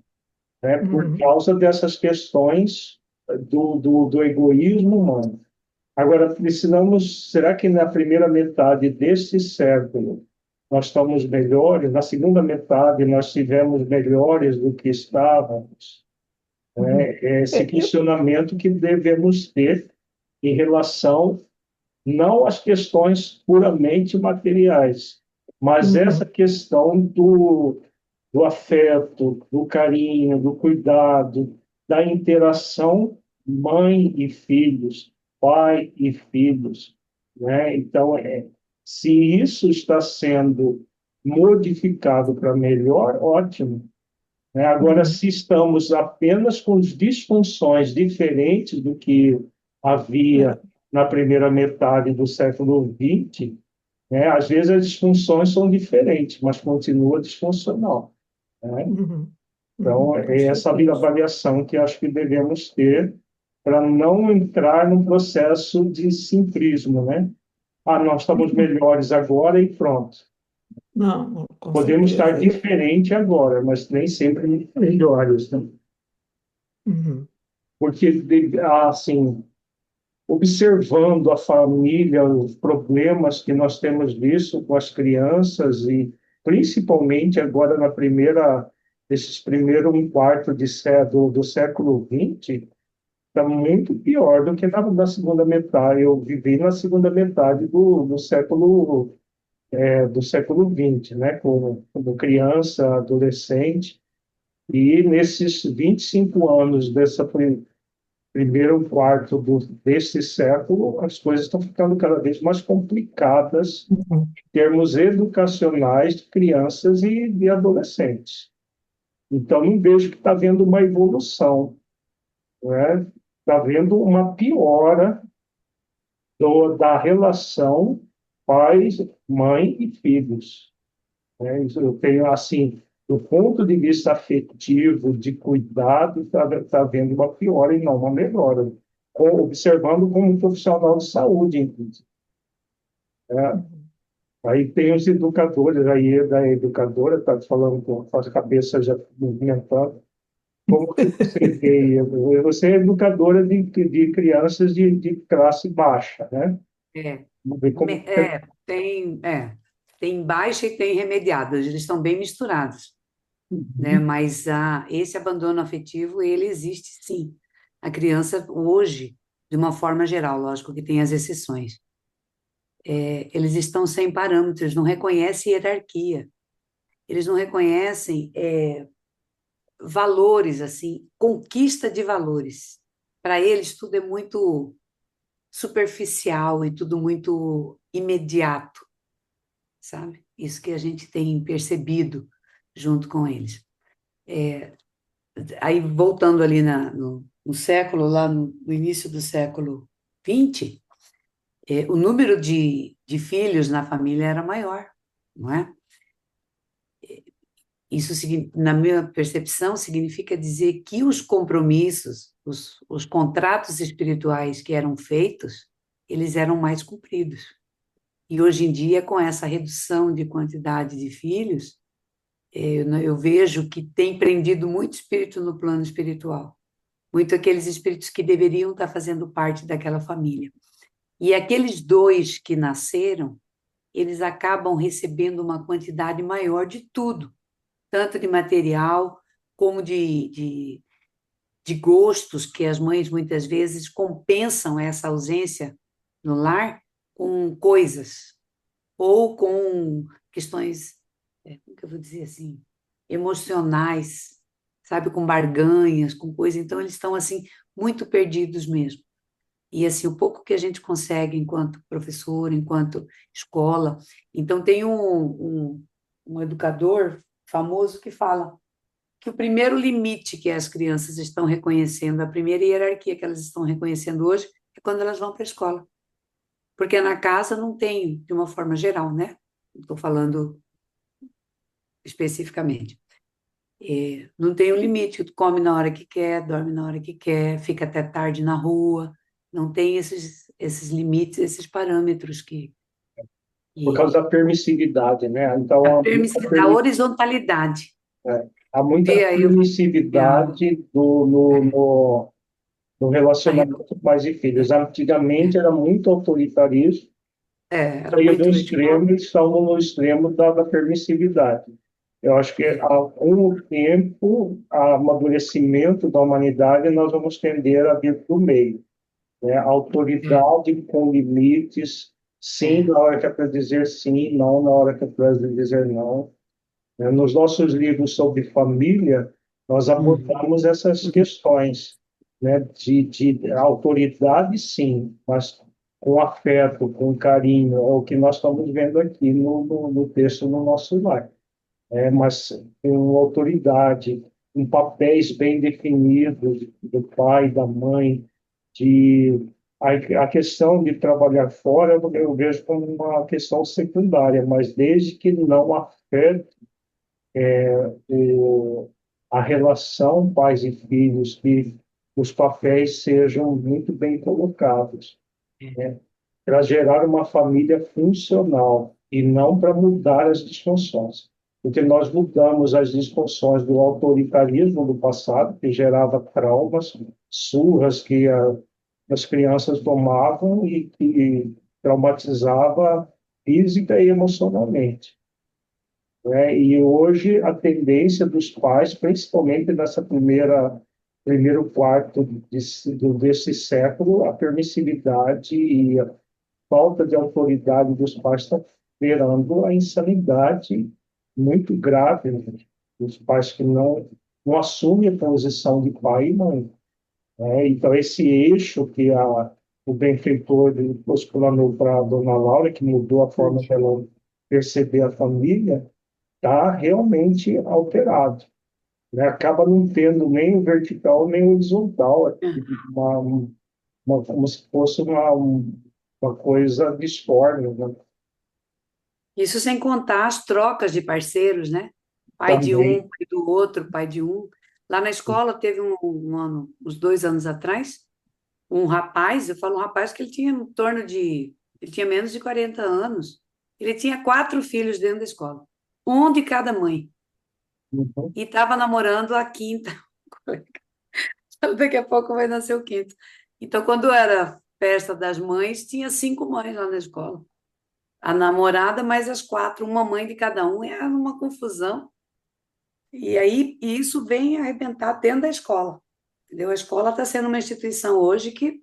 né? Por Uhum. causa dessas questões do egoísmo humano. Agora, precisamos, será que na primeira metade deste século nós estamos melhores? Na segunda metade nós tivemos melhores do que estávamos? Uhum. É esse Eu, questionamento que devemos ter em relação não às questões puramente materiais, mas essa uhum. questão do afeto, do carinho, do cuidado, da interação mãe e filhos, pai e filhos, né? Então, se isso está sendo modificado para melhor, ótimo, né? Agora, Uhum. se estamos apenas com disfunções diferentes do que havia É, na primeira metade do século XX, né? Às vezes as disfunções são diferentes, mas continua disfuncional, né? uhum. Então, Uhum. Com é essa certeza. avaliação que acho que devemos ter para não entrar num processo de simplismo, né? Ah, nós estamos Uhum. melhores agora e pronto. Não, não, com Podemos estar certeza. diferente agora, mas nem sempre melhores, né? Uhum. Porque, assim, observando a família, os problemas que nós temos visto com as crianças e principalmente agora esses primeiro um quarto do século XX, está muito pior do que na segunda metade. Eu vivi na segunda metade do século XX, né, como criança, adolescente, e nesses 25 anos primeiro quarto desse século, as coisas estão ficando cada vez mais complicadas Uhum. em termos educacionais de crianças e de adolescentes. Então, não vejo que está havendo uma evolução, né? Está havendo uma piora da relação pais, mãe e filhos, né? Isso eu tenho, assim, do ponto de vista afetivo, de cuidado, está havendo uma piora e não uma melhora. Observando como um profissional de saúde, inclusive, né? Uhum. Aí tem os educadores, aí da educadora, está falando com a cabeça já movimentando. Como que você vê? Você é educadora de crianças de classe baixa, né? É, Vamos ver como que tem baixa e tem remediadas, eles estão bem misturados, né? uhum. Mas esse abandono afetivo, ele existe sim. A criança hoje, de uma forma geral, lógico que tem as exceções, eles estão sem parâmetros, não reconhecem hierarquia, eles não reconhecem valores, assim, conquista de valores. Para eles, tudo é muito superficial e tudo muito imediato, sabe? Isso que a gente tem percebido junto com eles. Aí, voltando ali no século, lá no início do século XX, o número de filhos na família era maior, não é? Isso, na minha percepção, significa dizer que os compromissos, os contratos espirituais que eram feitos, eles eram mais cumpridos. E hoje em dia, com essa redução de quantidade de filhos, eu vejo que tem prendido muito espírito no plano espiritual, muito aqueles espíritos que deveriam estar fazendo parte daquela família. E aqueles dois que nasceram, eles acabam recebendo uma quantidade maior de tudo, tanto de material como de gostos, que as mães muitas vezes compensam essa ausência no lar com coisas ou com questões, como que eu vou dizer assim, emocionais, sabe, com barganhas, com coisa. Então eles estão assim muito perdidos mesmo. E assim, o pouco que a gente consegue enquanto professor, enquanto escola. Então tem um educador famoso que fala que o primeiro limite que as crianças estão reconhecendo, a primeira hierarquia que elas estão reconhecendo hoje é quando elas vão para a escola. Porque na casa não tem, de uma forma geral, né? Estou falando especificamente. Não tem um limite, tu come na hora que quer, dorme na hora que quer, fica até tarde na rua, não tem esses limites, esses parâmetros Por que causa da permissividade, né? Então, da horizontalidade. há muita Vê aí permissividade no a relacionamento com pais e filhos. Antigamente era muito autoritarismo, era saiu do muito igual. extremo e estamos no extremo da permissividade. Eu acho que, com o tempo, o amadurecimento da humanidade, nós vamos tender a vir para o meio, né? Autoridade com limites, sim na hora que é para dizer sim, não na hora que é para dizer não. Nos nossos livros sobre família, nós abordamos essas questões, né? De autoridade, sim, mas com afeto, com carinho, é o que nós estamos vendo aqui no texto no nosso lar. Mas com autoridade, com papéis bem definidos do pai, da mãe, de a questão de trabalhar fora eu vejo como uma questão secundária, mas desde que não afete a relação pais e filhos, que os papéis sejam muito bem colocados, né? Para gerar uma família funcional e não para mudar as disfunções. Porque nós mudamos as disfunções do autoritarismo do passado, que gerava traumas, surras que as crianças tomavam e que traumatizava física e emocionalmente, né? E hoje a tendência dos pais, principalmente nessa primeiro quarto desse século, a permissividade e a falta de autoridade dos pais está gerando a insanidade muito grave, né? Os pais que não assumem a posição de pai e mãe, né? Então esse eixo que o benfeitor explanou para a dona Laura, que mudou a forma dela perceber a família, está realmente alterado, né? Acaba não tendo nem o vertical nem o horizontal, uma, como se fosse uma coisa disforme, né? Isso sem contar as trocas de parceiros, né? Pai de um, Também. pai do outro, pai de um. Lá na escola teve um ano, uns 2 anos atrás, um rapaz, eu falo um rapaz que ele tinha ele tinha menos de 40 anos. Ele tinha 4 filhos dentro da escola, um de cada mãe. Uhum. E estava namorando a quinta. Daqui a pouco vai nascer o quinto. Então, quando era festa das mães, tinha 5 mães lá na escola. A namorada mais as 4, uma mãe de cada um, era uma confusão. E aí isso vem arrebentar dentro da escola. Entendeu? A escola está sendo uma instituição hoje que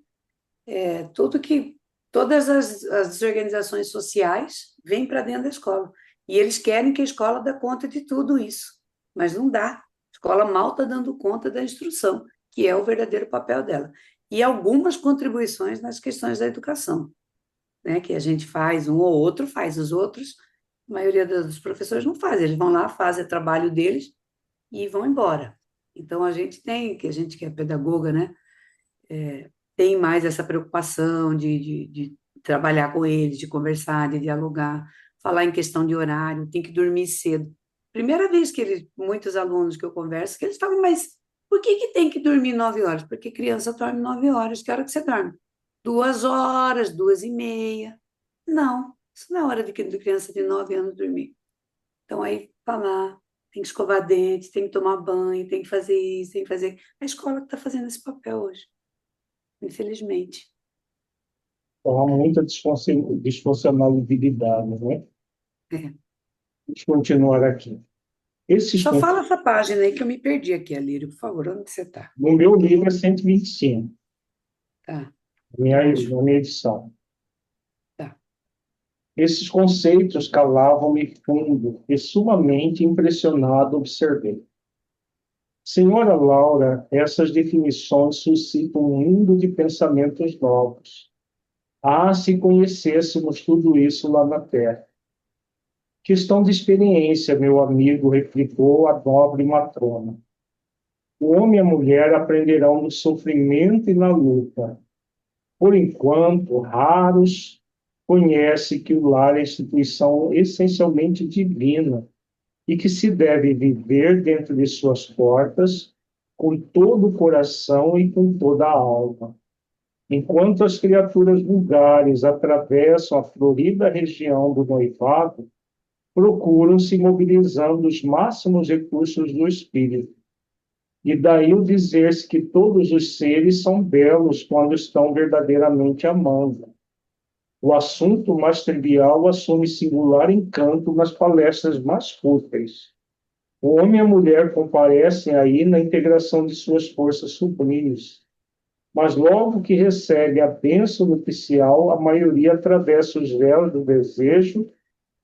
todas as desorganizações sociais vêm para dentro da escola. E eles querem que a escola dê conta de tudo isso, mas não dá. A escola mal está dando conta da instrução, que é o verdadeiro papel dela. E algumas contribuições nas questões da educação, né, que a gente faz, um ou outro faz, os outros, a maioria dos professores não faz, eles vão lá, fazem o trabalho deles e vão embora. Então, a gente que é pedagoga, né, tem mais essa preocupação de trabalhar com eles, de conversar, de dialogar, falar em questão de horário, tem que dormir cedo. Primeira vez que muitos alunos que eu converso, que eles falam, mas por que tem que dormir 9 horas? Porque criança dorme 9 horas. Que hora que você dorme? 2 horas, 2h30. Não, isso não é hora de criança de 9 anos dormir. Então, aí, falar, tem que escovar dente, tem que tomar banho, tem que fazer isso, tem que fazer. A escola que está fazendo esse papel hoje, infelizmente. Então, há muita disfuncionalidade, né? É. Vamos continuar aqui. Esses, Só fala essa página aí que eu me perdi aqui, Alírio, por favor, onde você está? no meu livro é 125, Tá, minha, eu acho. na minha edição. Tá. Esses conceitos calavam-me fundo e sumamente impressionado observei. Senhora Laura, essas definições suscitam um mundo de pensamentos novos. Ah, se conhecêssemos tudo isso lá na Terra. Questão de experiência, meu amigo, replicou a nobre matrona. O homem e a mulher aprenderão no sofrimento e na luta. Por enquanto, raros conhecem que o lar é instituição essencialmente divina e que se deve viver dentro de suas portas com todo o coração e com toda a alma. Enquanto as criaturas vulgares atravessam a florida região do noivado, procuram se mobilizando os máximos recursos do espírito. E daí o dizer-se que todos os seres são belos quando estão verdadeiramente amando. O assunto mais trivial assume singular encanto nas palestras mais fúteis. O homem e a mulher comparecem aí na integração de suas forças sublimes. Mas logo que recebe a bênção nupcial, a maioria atravessa os véus do desejo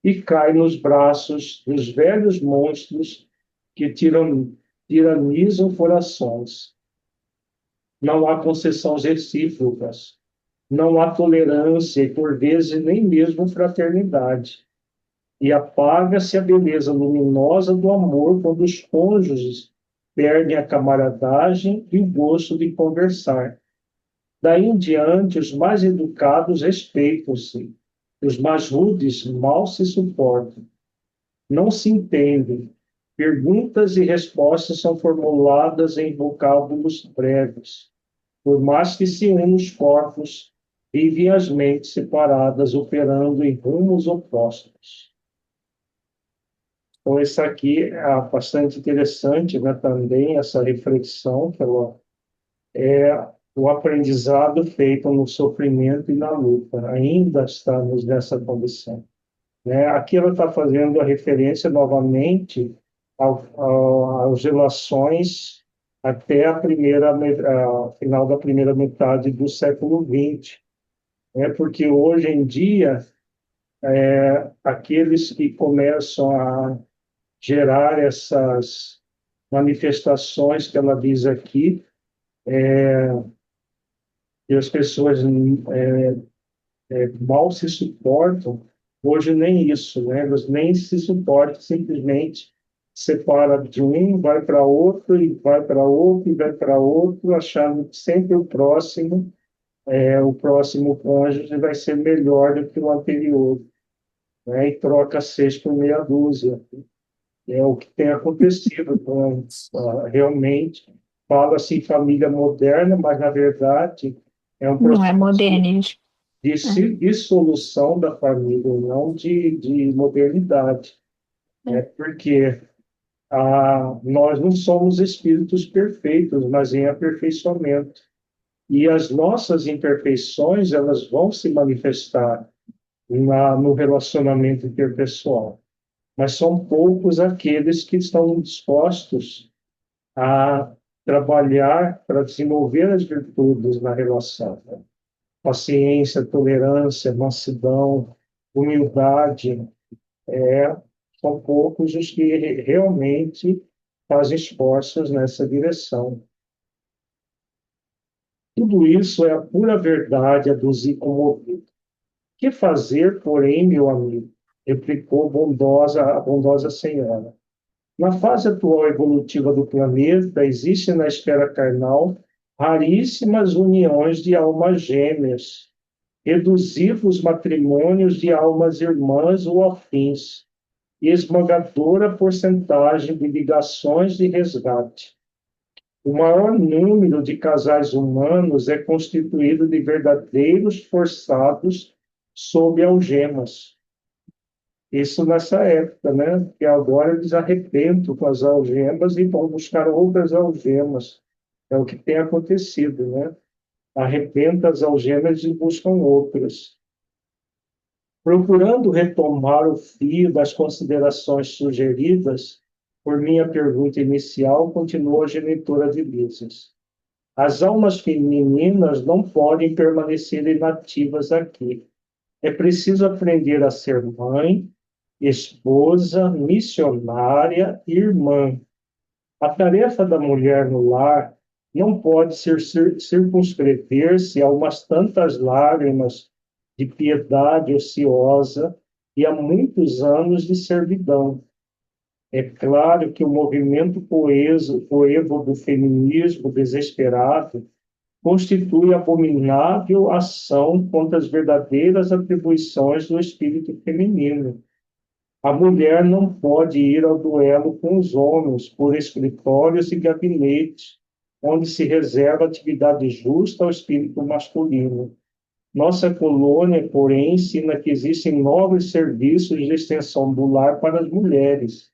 e cai nos braços dos velhos monstros que tiranizam corações. Não há concessões recíprocas, não há tolerância e, por vezes, nem mesmo fraternidade. E apaga-se a beleza luminosa do amor quando os cônjuges perdem a camaradagem e o gosto de conversar. Daí em diante, os mais educados respeitam-se, os mais rudes mal se suportam. Não se entendem. Perguntas e respostas são formuladas em vocábulos breves. Por mais que se unam os corpos, vivem as mentes separadas, operando em rumos opostos. Então, isso aqui é bastante interessante, né, também, essa reflexão, que ela é o aprendizado feito no sofrimento e na luta. Ainda estamos nessa condição. Né? Aqui ela está fazendo a referência novamente às relações até a final da primeira metade do século XX. Né? Porque hoje em dia, aqueles que começam a gerar essas manifestações que ela diz aqui, e as pessoas mal se suportam, hoje nem isso, né? Eles nem se suportam, simplesmente separa de um, vai para outro, e vai para outro, e vai para outro, achando que sempre o próximo cônjuge vai ser melhor do que o anterior, né? E troca seis por meia dúzia. É o que tem acontecido, realmente. Fala-se em família moderna, mas, na verdade, é um Não é processo modernismo. de dissolução da família, não de modernidade. Porque nós não somos espíritos perfeitos, mas em aperfeiçoamento. E as nossas imperfeições, elas vão se manifestar no relacionamento interpessoal. Mas são poucos aqueles que estão dispostos a trabalhar para desenvolver as virtudes na relação. Né? Paciência, tolerância, mansidão, humildade, são poucos os que realmente fazem esforços nessa direção. Tudo isso é a pura verdade aduzir como ouvido. Que fazer, porém, meu amigo? Replicou a bondosa senhora. Na fase atual evolutiva do planeta, existem na esfera carnal raríssimas uniões de almas gêmeas, reduzivos matrimônios de almas irmãs ou afins, e esmagadora porcentagem de ligações de resgate. O maior número de casais humanos é constituído de verdadeiros forçados sob algemas. Isso nessa época, né? Que agora eles arrebentam com as algemas e vão buscar outras algemas. É o que tem acontecido, né? Arrebenta as algemas e buscam outras. Procurando retomar o fio das considerações sugeridas por minha pergunta inicial, continuou a genitora de Lísias. As almas femininas não podem permanecer inativas aqui. É preciso aprender a ser mãe, esposa, missionária, irmã. A tarefa da mulher no lar não pode circunscrever-se a umas tantas lágrimas de piedade ociosa e a muitos anos de servidão. É claro que o movimento coevo do feminismo desesperado constitui abominável ação contra as verdadeiras atribuições do espírito feminino. A mulher não pode ir ao duelo com os homens por escritórios e gabinetes, onde se reserva atividade justa ao espírito masculino. Nossa colônia, porém, ensina que existem novos serviços de extensão do lar para as mulheres: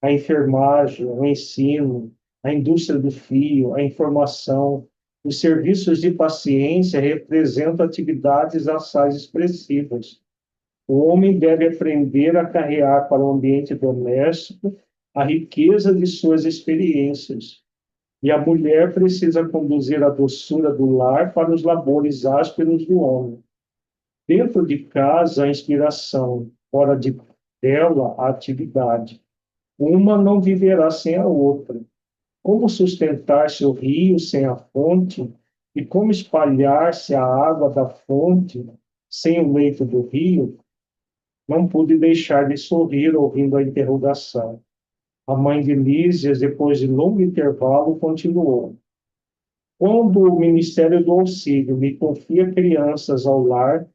a enfermagem, o ensino, a indústria do fio, a informação. Os serviços de paciência representam atividades assaz expressivas. O homem deve aprender a carregar para o ambiente doméstico a riqueza de suas experiências. E a mulher precisa conduzir a doçura do lar para os labores ásperos do homem. Dentro de casa, a inspiração, fora dela, a atividade. Uma não viverá sem a outra. Como sustentar-se o rio sem a fonte? E como espalhar-se a água da fonte sem o leito do rio? Não pude deixar de sorrir ouvindo a interrogação. A mãe de Lísias, depois de longo intervalo, continuou. Quando o Ministério do Auxílio me confia crianças ao lar,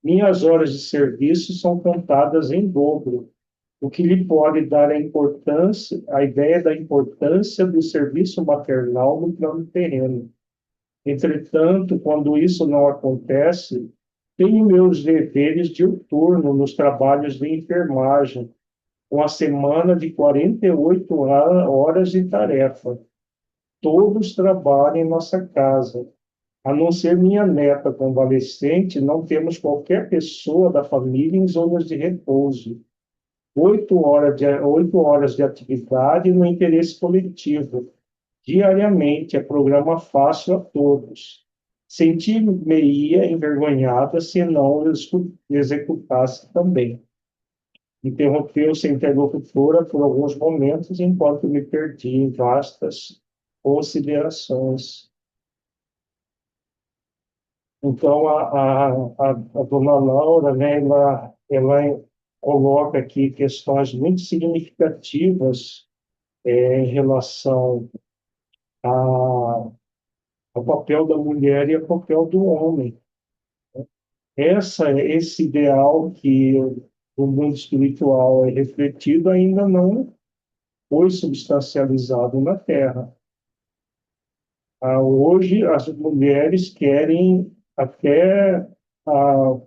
minhas horas de serviço são contadas em dobro, o que lhe pode dar a ideia da importância do serviço maternal no plano terreno. Entretanto, quando isso não acontece, tenho meus deveres diuturnos nos trabalhos de enfermagem, com a semana de 48 horas de tarefa. Todos trabalham em nossa casa. A não ser minha neta convalescente, não temos qualquer pessoa da família em zonas de repouso. 8 horas de atividade no interesse coletivo. Diariamente é programa fácil a todos. Sentir-me-ia envergonhada se não executasse também. Interrompeu-se a interlocutora por alguns momentos, enquanto me perdi em vastas considerações. Então, a dona Laura, né, ela coloca aqui questões muito significativas em relação ao papel da mulher e ao papel do homem. Esse ideal que o mundo espiritual é refletido ainda não foi substancializado na Terra. Hoje, as mulheres querem ah,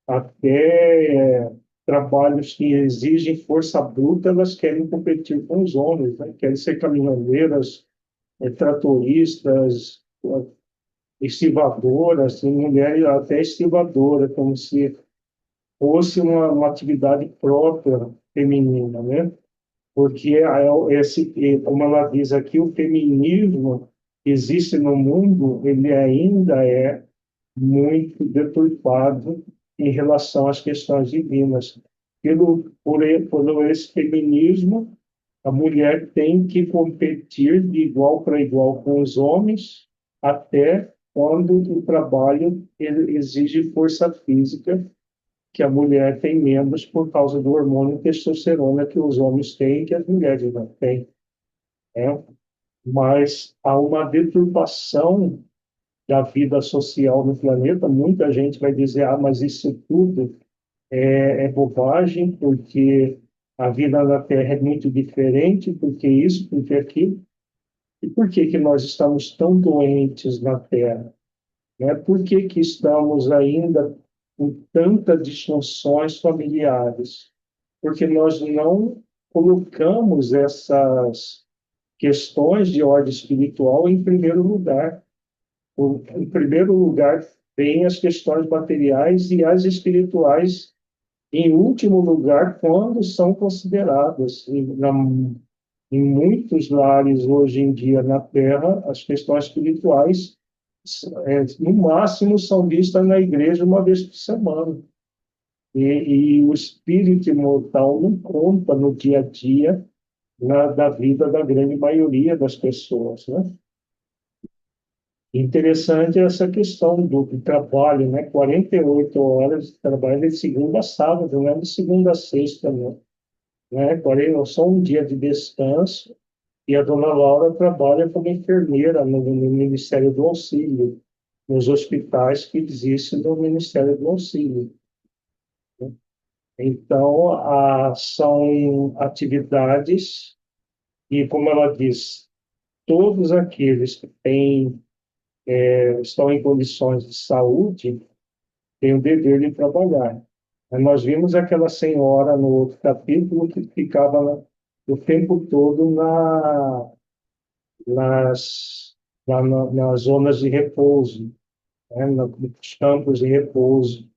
até trabalhos que exigem força bruta, elas querem competir com os homens, né? Querem ser caminhoneiras, tratoristas, estivadoras, tem mulher até estivadora, como se fosse uma atividade própria feminina, né? Porque como ela diz aqui, o feminismo que existe no mundo, ele ainda é muito deturpado em relação às questões divinas. Por esse feminismo, a mulher tem que competir de igual para igual com os homens, até quando o trabalho exige força física, que a mulher tem menos por causa do hormônio testosterona que os homens têm e que as mulheres não têm, né? Mas há uma deturpação da vida social no planeta. Muita gente vai dizer, mas isso tudo é bobagem, porque a vida na Terra é muito diferente, porque isso, porque aquilo. E por que que nós estamos tão doentes na Terra? Né? Por que que estamos ainda com tantas disfunções familiares? Porque nós não colocamos essas questões de ordem espiritual em primeiro lugar. Em primeiro lugar, vêm as questões materiais e as espirituais, em último lugar, quando são consideradas. Em muitos lares, hoje em dia, na Terra, as questões espirituais, no máximo, são vistas na igreja uma vez por semana. E o espírito imortal não conta no dia a dia da vida da grande maioria das pessoas, né? Interessante essa questão do trabalho, né? 48 horas de trabalho de segunda a sábado, não é de segunda a sexta, não. Né? Só um dia de descanso. E a dona Laura trabalha como enfermeira no Ministério do Auxílio, nos hospitais que existem no Ministério do Auxílio. Então, são atividades, e como ela diz, todos aqueles que estão em condições de saúde têm o dever de trabalhar. Nós vimos aquela senhora no outro capítulo que ficava o tempo todo nas, nas zonas de repouso, né, nos campos de repouso,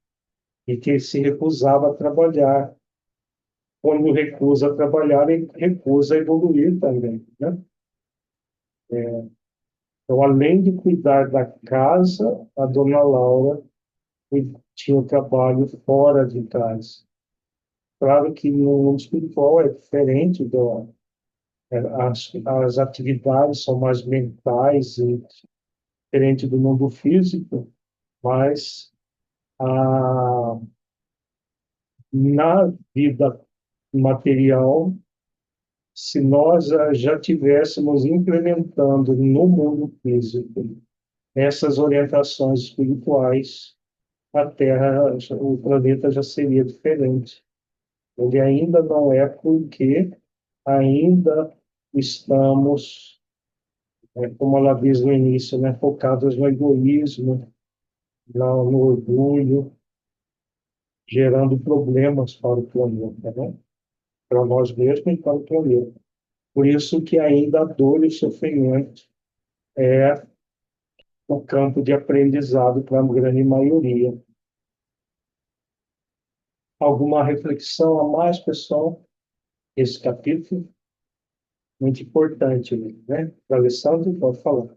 e que se recusava a trabalhar. Quando recusa trabalhar, ele recusa evoluir também, né? Então, além de cuidar da casa, a dona Laura tinha o trabalho fora de casa. Claro que no mundo espiritual é diferente, as atividades são mais mentais e diferente do mundo físico, mas na vida material, se nós já tivéssemos implementando no mundo físico essas orientações espirituais, a Terra, o planeta já seria diferente. Ele ainda não é porque ainda estamos, como ela diz no início, né, focados no egoísmo, no orgulho, gerando problemas para o planeta, né? Para nós mesmos e para o planeta. Por isso que ainda a dor e o sofrimento é o campo de aprendizado para a grande maioria. Alguma reflexão a mais, pessoal? Esse capítulo, muito importante, né? Alessandro, pode falar.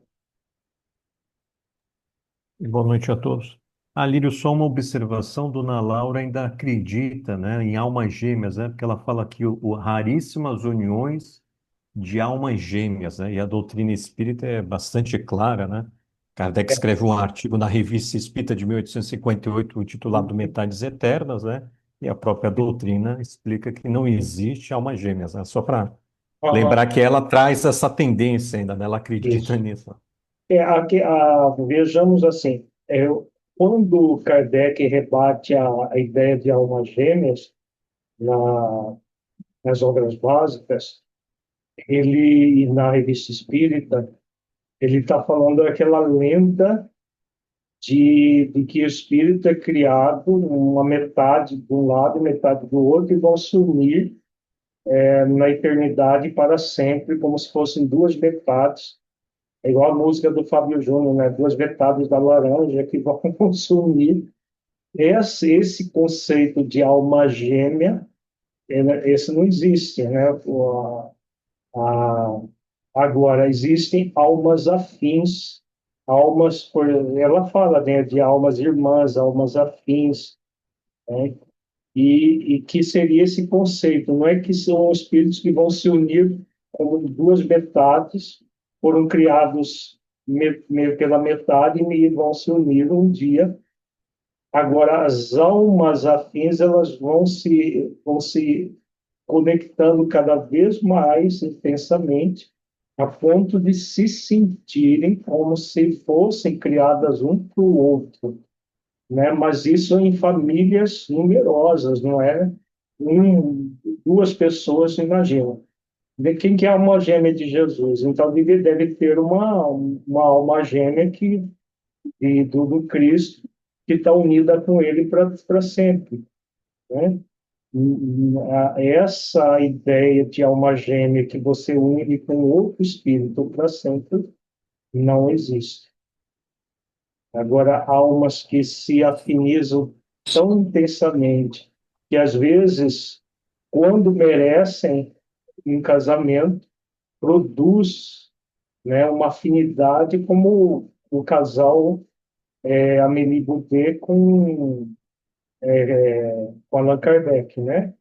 E boa noite a todos. Lírio, só uma observação, Dona Laura ainda acredita, né, em almas gêmeas, né, porque ela fala que raríssimas uniões de almas gêmeas, né, e a doutrina espírita é bastante clara, né? Kardec escreve um artigo na Revista Espírita de 1858, intitulado Metades Eternas, né, e a própria doutrina explica que não existe almas gêmeas, né, só para lembrar que ela traz essa tendência ainda, né, ela acredita Isso. nisso. Vejamos assim, quando Kardec rebate a ideia de almas gêmeas nas obras básicas, ele, na Revista Espírita, ele está falando daquela lenda de que o espírito é criado, uma metade de um lado e metade do outro, e vão se unir na eternidade para sempre, como se fossem duas metades. É igual a música do Fábio Júnior, né? Duas metades da laranja que vão se unir. Esse conceito de alma gêmea, esse não existe, né? A, Agora, existem almas afins, ela fala, né, de almas irmãs, almas afins, né? E que seria esse conceito, não é que são espíritos que vão se unir como duas metades, foram criados pela metade e vão se unir um dia. Agora, as almas afins, elas vão se conectando cada vez mais intensamente, a ponto de se sentirem como se fossem criadas um para o outro, né? Mas isso em famílias numerosas, não é duas pessoas, imagina. De quem que é a alma gêmea de Jesus? Então, deve ter uma alma gêmea do Cristo que está unida com ele para sempre, né? Essa ideia de alma gêmea que você une com outro espírito para sempre não existe. Agora, almas que se afinizam tão intensamente que, às vezes, quando merecem um casamento, produz, né, uma afinidade como o casal Amélie Boudet com Allan Kardec, né?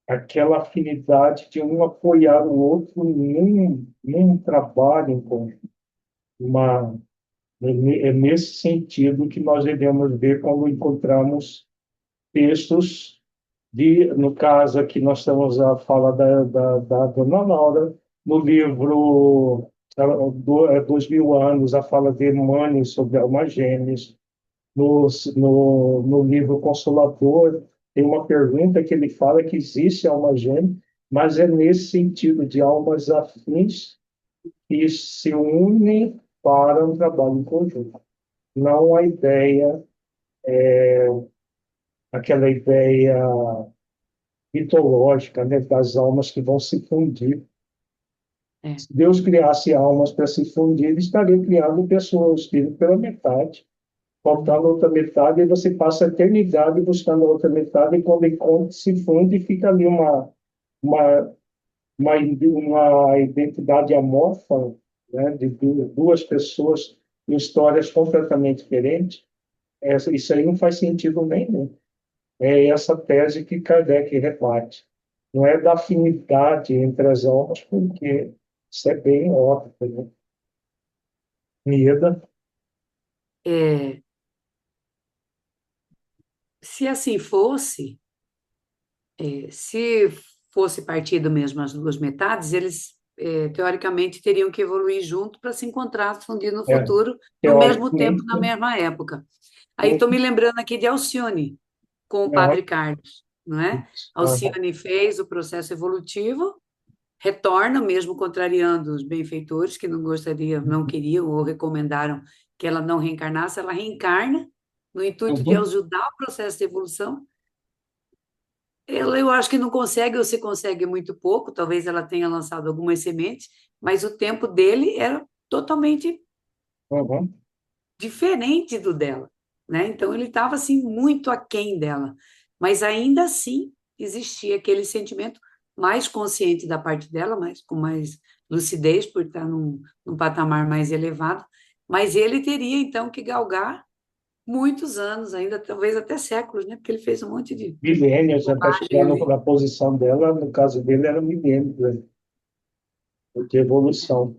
Aquela afinidade de um apoiar o outro num trabalho em conjunto. É nesse sentido que nós devemos ver quando encontramos textos no caso aqui nós temos a fala da Dona Laura, no livro 2000 anos, a fala de Emmanuel sobre almas gêmeas, no livro Consolador, tem uma pergunta que ele fala que existe alma gêmea, mas é nesse sentido de almas afins e se unem para um trabalho em conjunto. Não a ideia, aquela ideia mitológica, né, das almas que vão se fundir. É. Se Deus criasse almas para se fundir, ele estaria criando pessoas, espírito pela metade. Faltando a outra metade, e você passa a eternidade buscando a outra metade, e quando encontra, se funde e fica ali uma, uma identidade amorfa, né, de duas pessoas em histórias completamente diferentes. Isso aí não faz sentido nenhum. É essa tese que Kardec rebate. Não é da afinidade entre as almas, porque isso é bem óbvio, né? Mieda, É, se assim fosse, se fosse partido mesmo as duas metades, eles teoricamente teriam que evoluir junto para se encontrar, fundir no é, futuro, no mesmo tempo, teoricamente, na mesma época. Aí estou me lembrando aqui de Alcione, com o não, Padre Carlos, não é? Alcione fez o processo evolutivo, retorna, mesmo contrariando os benfeitores que não gostariam, não queriam ou recomendaram que ela não reencarnasse, ela reencarna no intuito de uhum, ajudar o processo de evolução. Ela, eu acho que não consegue, ou se consegue muito pouco, talvez ela tenha lançado algumas sementes, mas o tempo dele era totalmente uhum. diferente do dela, né? Então ele estava assim muito aquém dela, mas ainda assim existia aquele sentimento mais consciente da parte dela, mas com mais lucidez por estar num patamar mais elevado, mas ele teria então que galgar muitos anos, ainda talvez até séculos, né? Porque ele fez um monte de Milênios, né, para bobagem chegar ali. na posição dela, no caso dele, era milênios, né, de evolução.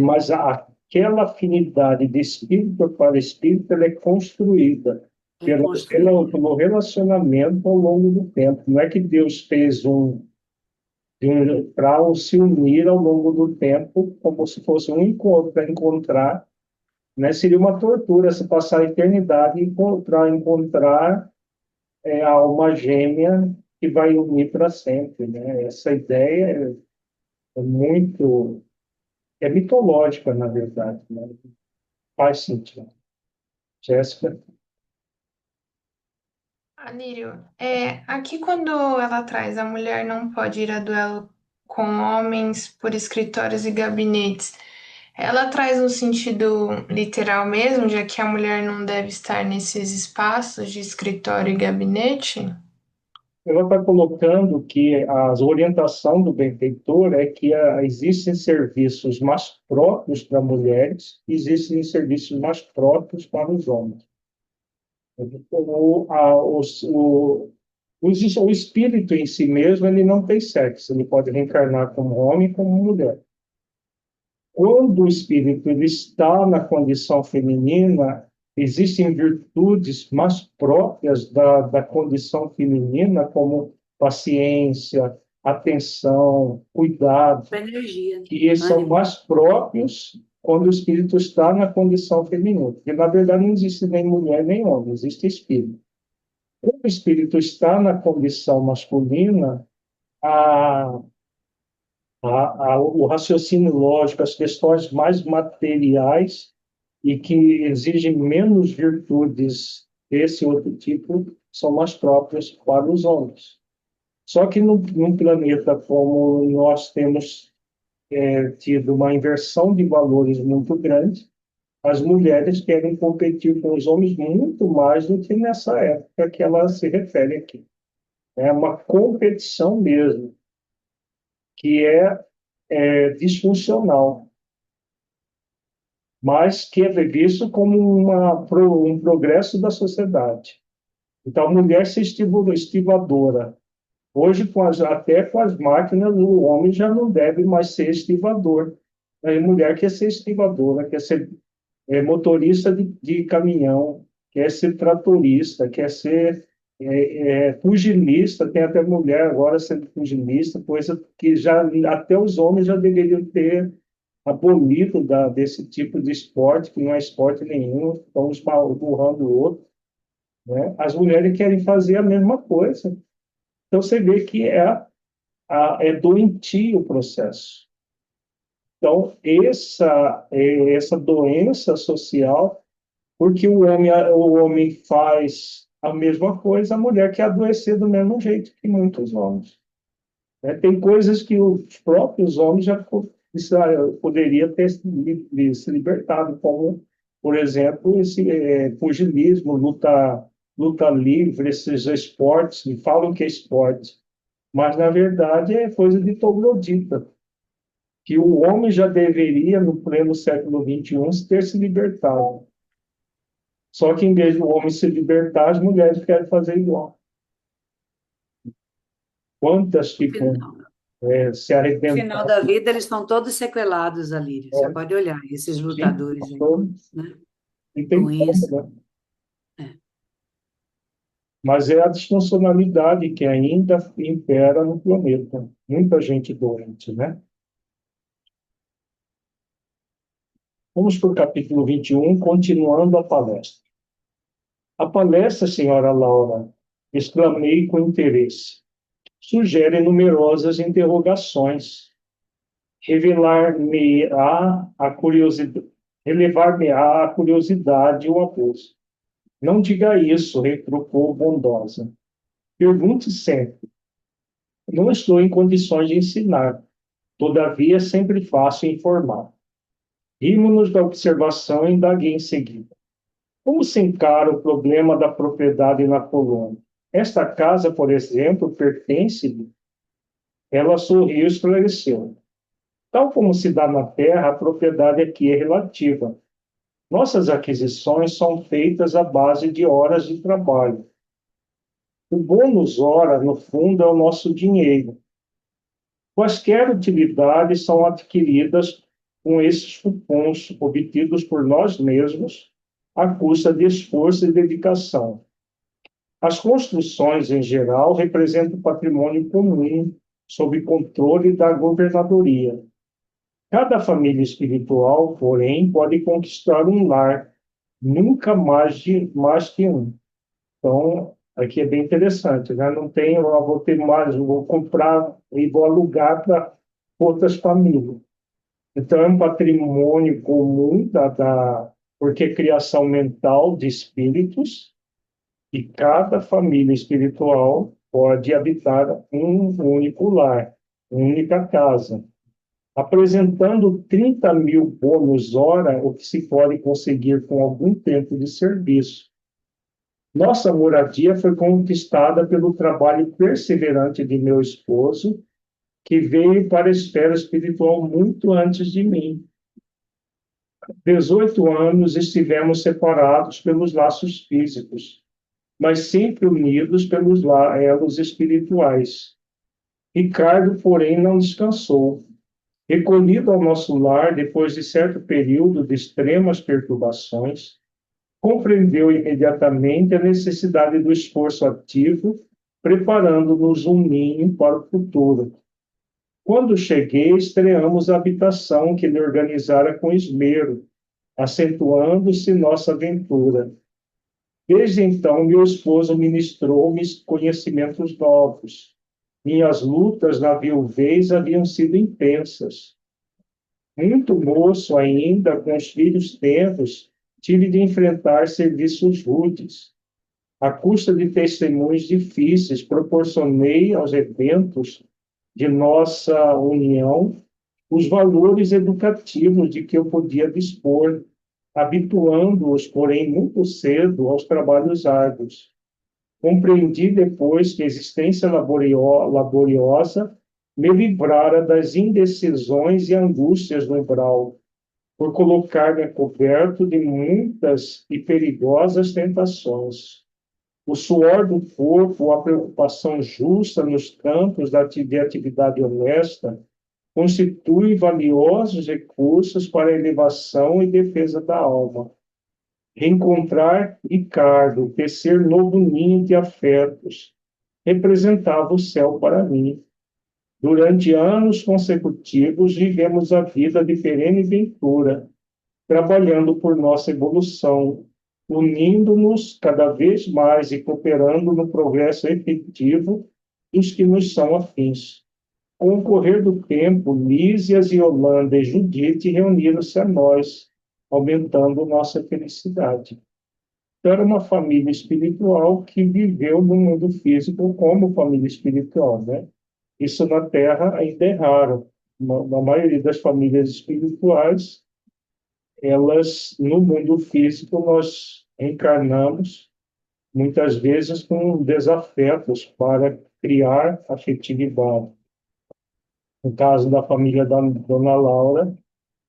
Mas aquela afinidade de espírito para espírito, ela é construída É construído. pelo relacionamento ao longo do tempo. Não é que Deus fez para se unir ao longo do tempo, como se fosse um encontro, para encontrar, né? Seria uma tortura se passar a eternidade e encontrar a alma gêmea que vai unir para sempre, né? Essa ideia é muito, é mitológica, na verdade, né? Faz sentido. Jéssica, Alírio, aqui quando ela traz a mulher não pode ir a duelo com homens por escritórios e gabinetes, ela traz no sentido literal mesmo, já que a mulher não deve estar nesses espaços de escritório e gabinete? ela está colocando que a orientação do benfeitor é que existem serviços mais próprios para mulheres, existem serviços mais próprios para os homens. O, a, o espírito em si mesmo, ele não tem sexo, ele pode reencarnar como homem e como mulher. Quando o espírito ele está na condição feminina, existem virtudes mais próprias da condição feminina, como paciência, atenção, cuidado, A energia, né? que são Ânimo. mais próprios quando o espírito está na condição feminina. Porque, na verdade, não existe nem mulher nem homem, existe espírito. Quando o espírito está na condição masculina, a o raciocínio lógico, as questões mais materiais e que exigem menos virtudes desse outro tipo são mais próprias para os homens. Só que num planeta como nós temos tido uma inversão de valores muito grande, as mulheres querem competir com os homens muito mais do que nessa época que ela se refere aqui. É uma competição mesmo, que é disfuncional, mas que é visto como um progresso da sociedade. Então, a mulher ser estivadora. Hoje, até com as máquinas, o homem já não deve mais ser estivador. A mulher quer ser estivadora, quer ser motorista de caminhão, quer ser tratorista, quer ser pugilista. Tem até mulher agora sendo pugilista, coisa que já até os homens já deveriam ter abolido desse tipo de esporte, que não é esporte nenhum, estamos empurrando o outro, né? As mulheres querem fazer a mesma coisa. Então, você vê que é doentio o processo. Então, essa doença social, porque o homem faz a mesma coisa, a mulher quer adoecer do mesmo jeito que muitos homens. Né? Tem coisas que os próprios homens já poderia ter se libertado, como, por exemplo, esse pugilismo, luta livre, esses esportes, que falam que é esporte, mas, na verdade, é coisa de troglodita, que o homem já deveria, no pleno século XXI, ter se libertado. Só que, em vez do homem se libertar, as mulheres querem fazer igual. Quantas ficam se No arrebentando? final da vida, eles estão todos sequelados, Alírio. Você pode olhar esses lutadores aí, né? E tem Com isso. como, né? É. Mas é a disfuncionalidade que ainda impera no planeta. Muita gente doente, né? Vamos para o capítulo 21, continuando a palestra. A palestra, senhora Laura, exclamei com interesse, sugere numerosas interrogações. Revelar-me-á a curiosidade, relevar-me-á a curiosidade e o abuso. Não diga isso, retrucou bondosa. Pergunte sempre. Não estou em condições de ensinar, todavia sempre faço informar. Rimo-nos da observação e indaguei em seguida. Como se encara o problema da propriedade na colônia? Esta casa, por exemplo, pertence-lhe? Ela sorriu e esclareceu. Tal como se dá na terra, a propriedade aqui é relativa. Nossas aquisições são feitas à base de horas de trabalho. O bônus hora, no fundo, é o nosso dinheiro. Quaisquer utilidades são adquiridas com esses cupons obtidos por nós mesmos, à custa de esforço e dedicação. As construções, em geral, representam patrimônio comum, sob controle da governadoria. Cada família espiritual, porém, pode conquistar um lar, nunca mais que um. Então, aqui é bem interessante, né? Não tem, eu vou ter mais, eu vou comprar e vou alugar para outras famílias. Então, é um patrimônio comum, porque é criação mental de espíritos, e cada família espiritual pode habitar um único lar, uma única casa, apresentando 30 mil bônus hora, o que se pode conseguir com algum tempo de serviço. Nossa moradia foi conquistada pelo trabalho perseverante de meu esposo, que veio para a esfera espiritual muito antes de mim. 18 anos estivemos separados pelos laços físicos, mas sempre unidos pelos elos espirituais. Ricardo, porém, não descansou. Recolhido ao nosso lar depois de certo período de extremas perturbações, compreendeu imediatamente a necessidade do esforço ativo, preparando-nos um ninho para o futuro. Quando cheguei, estreamos a habitação que ele organizara com esmero, acentuando-se nossa aventura. Desde então, meu esposo ministrou-me conhecimentos novos. Minhas lutas na viuvez haviam sido intensas. Muito moço ainda, com os filhos tenros, tive de enfrentar serviços rudes. À custa de testemunhos difíceis, proporcionei aos eventos de nossa união os valores educativos de que eu podia dispor, habituando-os, porém, muito cedo aos trabalhos árduos. Compreendi depois que a existência laboriosa me livrara das indecisões e angústias do umbral, por colocar-me coberto de muitas e perigosas tentações. O suor do corpo, a preocupação justa nos campos de atividade honesta, constituem valiosos recursos para a elevação e defesa da alma. Reencontrar Ricardo, tecer novo ninho de afetos, representava o céu para mim. Durante anos consecutivos, vivemos a vida de perene ventura, trabalhando por nossa evolução, unindo-nos cada vez mais e cooperando no progresso efetivo dos que nos são afins. Com o correr do tempo, Lísias e Yolanda e Judite reuniram-se a nós, aumentando nossa felicidade. Então, era uma família espiritual que viveu no mundo físico como família espiritual, né? Isso na Terra ainda é raro. Na maioria das famílias espirituais, elas, no mundo físico, nós encarnamos, muitas vezes, com desafetos para criar afetividade. No caso da família da Dona Laura,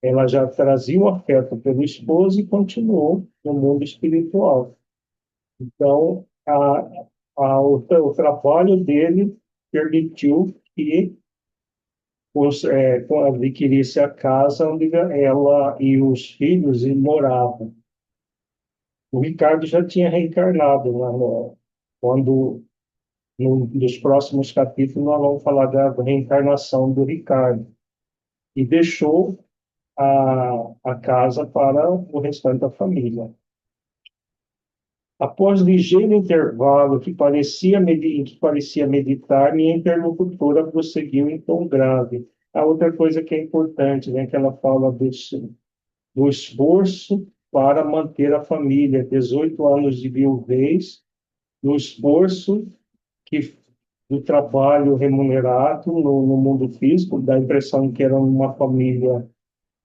ela já trazia o afeto pelo esposo e continuou no mundo espiritual. Então, o trabalho dele permitiu que adquirisse a casa onde ela e os filhos moravam. O Ricardo já tinha reencarnado lá quando, nos próximos capítulos, nós vamos falar da reencarnação do Ricardo. E deixou a casa para o restante da família. Após ligeiro intervalo em que parecia meditar, minha interlocutora prosseguiu em tom grave. A outra coisa que é importante, né, que ela fala do esforço para manter a família, 18 anos de viuvez, do esforço que, do trabalho remunerado no mundo físico, dá a impressão que era uma família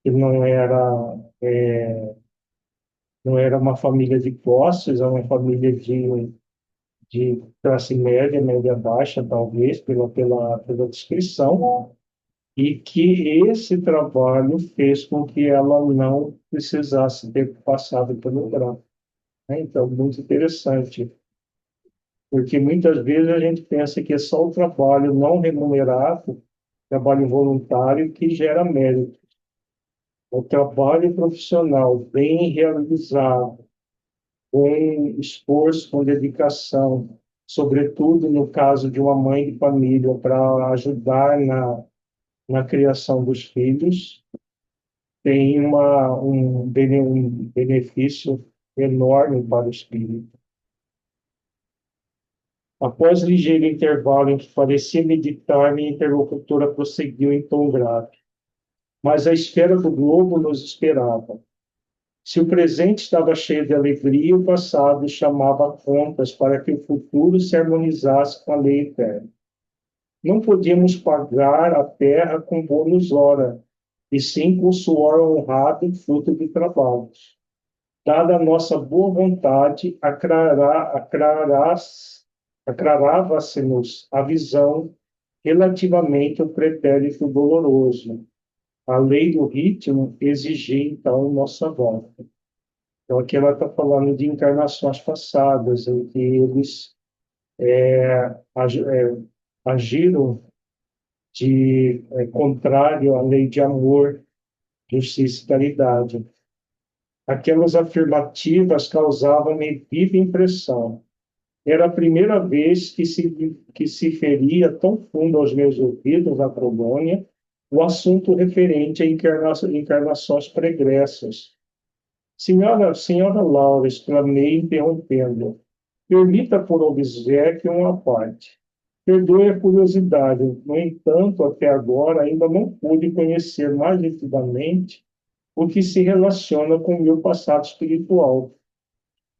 que não era uma família de posses, era uma família de classe média, média baixa, talvez, pela descrição, e que esse trabalho fez com que ela não precisasse ter passado pelo grau. Né? Então, muito interessante, porque muitas vezes a gente pensa que é só o trabalho não remunerado, trabalho voluntário, que gera mérito. O trabalho profissional bem realizado, com esforço, com dedicação, sobretudo no caso de uma mãe de família, para ajudar na criação dos filhos, tem um benefício enorme para o espírito. Após ligeiro intervalo em que parecia meditar, minha interlocutora prosseguiu em tom grave. Mas a esfera do globo nos esperava. Se o presente estava cheio de alegria, o passado chamava contas para que o futuro se harmonizasse com a lei eterna. Não podíamos pagar a terra com bônus hora, e sim com suor honrado, fruto de trabalhos. Dada a nossa boa vontade, aclarava-se-nos a visão relativamente ao pretérito doloroso. A lei do ritmo exigia, então, nossa volta. Então, aqui ela está falando de encarnações passadas, em que eles agiram contrário à lei de amor, justiça e caridade. Aquelas afirmativas causavam-me viva impressão. Era a primeira vez que se feria tão fundo aos meus ouvidos, na Polônia, o assunto referente a encarnações pregressas. Senhora Laura, exclamei, interrompendo, permita por obséquio uma parte. Perdoe a curiosidade, no entanto, até agora ainda não pude conhecer mais nitidamente o que se relaciona com o meu passado espiritual.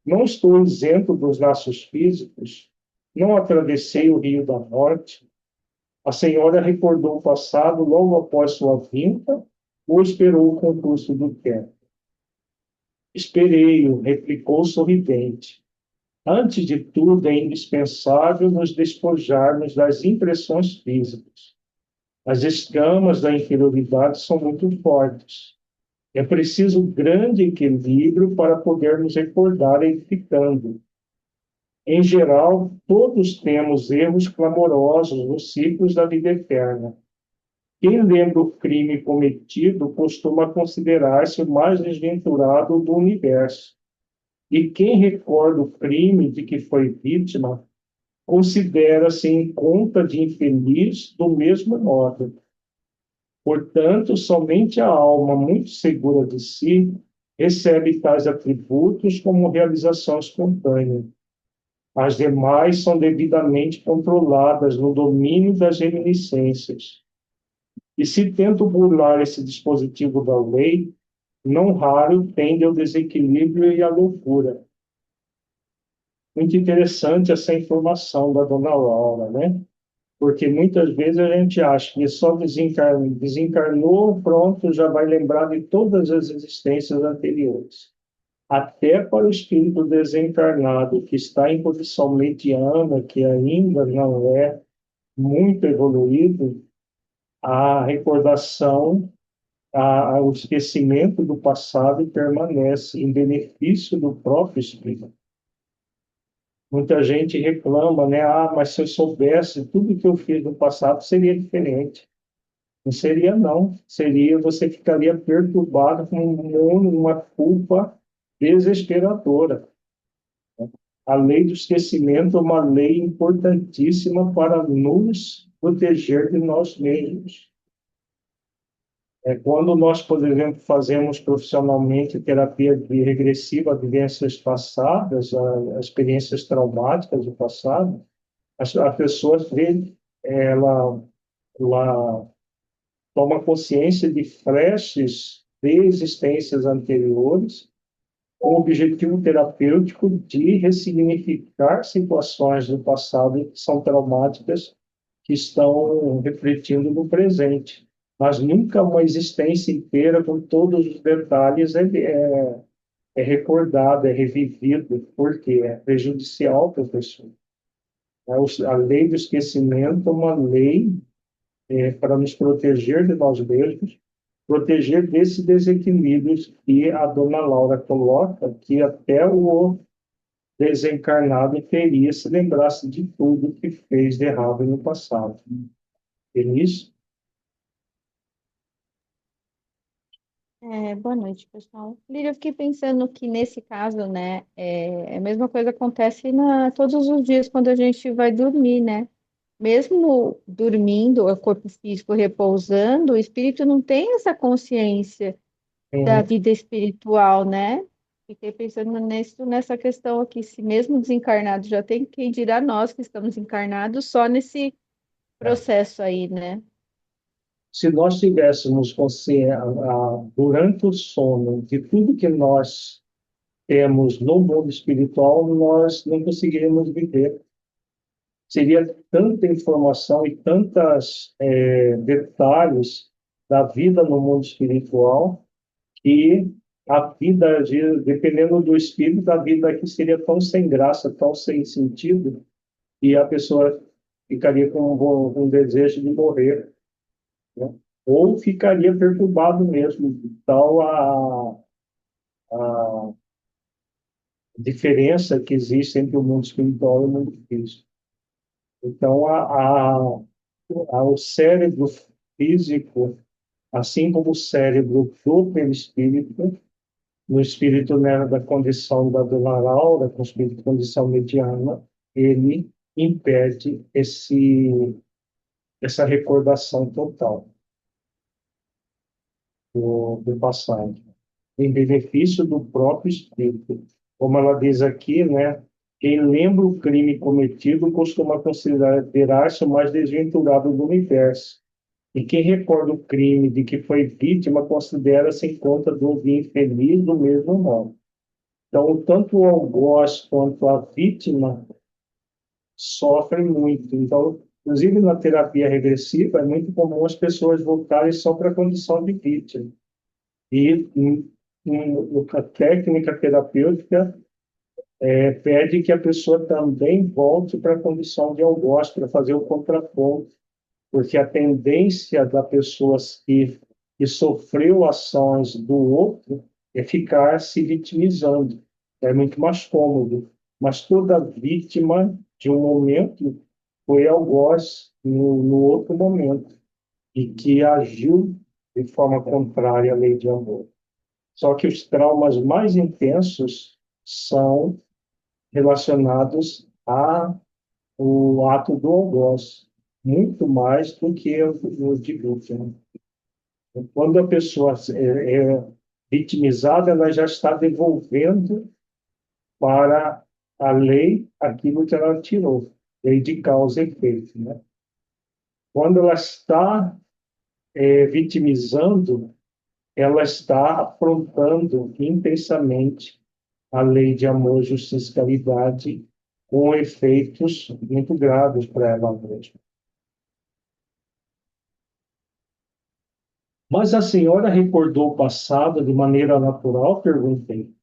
Não estou isento dos laços físicos, não atravessei o rio da morte. A senhora recordou o passado logo após sua vinda ou esperou o concurso do tempo? Esperei-o, replicou sorridente. Antes de tudo, é indispensável nos despojarmos das impressões físicas. As escamas da inferioridade são muito fortes. É preciso grande equilíbrio para podermos recordar edificando. Em geral, todos temos erros clamorosos nos ciclos da vida eterna. Quem lembra o crime cometido costuma considerar-se o mais desventurado do universo. E quem recorda o crime de que foi vítima considera-se em conta de infeliz do mesmo modo. Portanto, somente a alma muito segura de si recebe tais atributos como realização espontânea. As demais são devidamente controladas no domínio das reminiscências, E se tento burlar esse dispositivo da lei, não raro tende ao desequilíbrio e à loucura. Muito interessante essa informação da dona Laura, né? Porque muitas vezes a gente acha que só desencarnou, pronto, já vai lembrar de todas as existências anteriores. Até para o espírito desencarnado, que está em posição mediana, que ainda não é muito evoluído, a recordação, o esquecimento do passado permanece em benefício do próprio espírito. Muita gente reclama, né? Ah, mas se eu soubesse tudo que eu fiz no passado, seria diferente. Não seria, não. Seria, você ficaria perturbado com uma culpa desesperadora. A lei do esquecimento é uma lei importantíssima para nos proteger de nós mesmos. É quando nós, por exemplo, fazemos profissionalmente terapia regressiva a vivências passadas, a experiências traumáticas do passado, a pessoa vê, ela toma consciência de flashes de existências anteriores, com o objetivo terapêutico de ressignificar situações do passado que são traumáticas, que estão refletindo no presente. Mas nunca uma existência inteira, com todos os detalhes, é recordada, é revivido, porque é prejudicial para a pessoa. A lei do esquecimento é uma lei para nos proteger de nós mesmos, proteger desses desequilíbrios que a dona Laura coloca, que até o desencarnado teria se lembrasse de tudo que fez de errado no passado. Feliz? Boa noite, pessoal. Lília, eu fiquei pensando que nesse caso, né, a mesma coisa acontece todos os dias quando a gente vai dormir, né? Mesmo dormindo, o corpo físico repousando, o espírito não tem essa consciência da vida espiritual, né? Fiquei pensando nessa questão aqui, se mesmo desencarnado já tem, quem dirá nós que estamos encarnados só nesse processo aí, né? Se nós tivéssemos consciência durante o sono de tudo que nós temos no mundo espiritual, nós não conseguiríamos viver. Seria tanta informação e tantos detalhes da vida no mundo espiritual que a vida, dependendo do espírito, a vida aqui seria tão sem graça, tão sem sentido, e a pessoa ficaria com um desejo de morrer, né? Ou ficaria perturbado mesmo. Então, a diferença que existe entre o mundo espiritual e o mundo físico. Então, o cérebro físico, assim como o cérebro do perispírito, no espírito, né, da condição da dona Laura, com o espírito de condição mediana, ele impede essa recordação total do passado, em benefício do próprio espírito. Como ela diz aqui, né? Quem lembra o crime cometido costuma considerar-se o mais desventurado do universo. E quem recorda o crime de que foi vítima considera-se em conta do infeliz do mesmo modo. Então, tanto o algoz quanto a vítima sofrem muito. Então, inclusive na terapia regressiva, é muito comum as pessoas voltarem só para a condição de vítima. E a técnica terapêutica pede que a pessoa também volte para a condição de algoz, para fazer o contraponto, porque a tendência da pessoa que sofreu ações do outro é ficar se vitimizando. É muito mais cômodo. Mas toda vítima de um momento foi algoz no outro momento e que agiu de forma contrária à lei de amor. Só que os traumas mais intensos são relacionados ao ato do algoz, muito mais do que o de vítima. Quando a pessoa é vitimizada, ela já está devolvendo para a lei aquilo que ela tirou, lei de causa e efeito, né? Quando ela está vitimizando, ela está afrontando intensamente a lei de amor, justiça e caridade, com efeitos muito graves para ela mesma. Mas a senhora recordou o passado de maneira natural? Perguntei.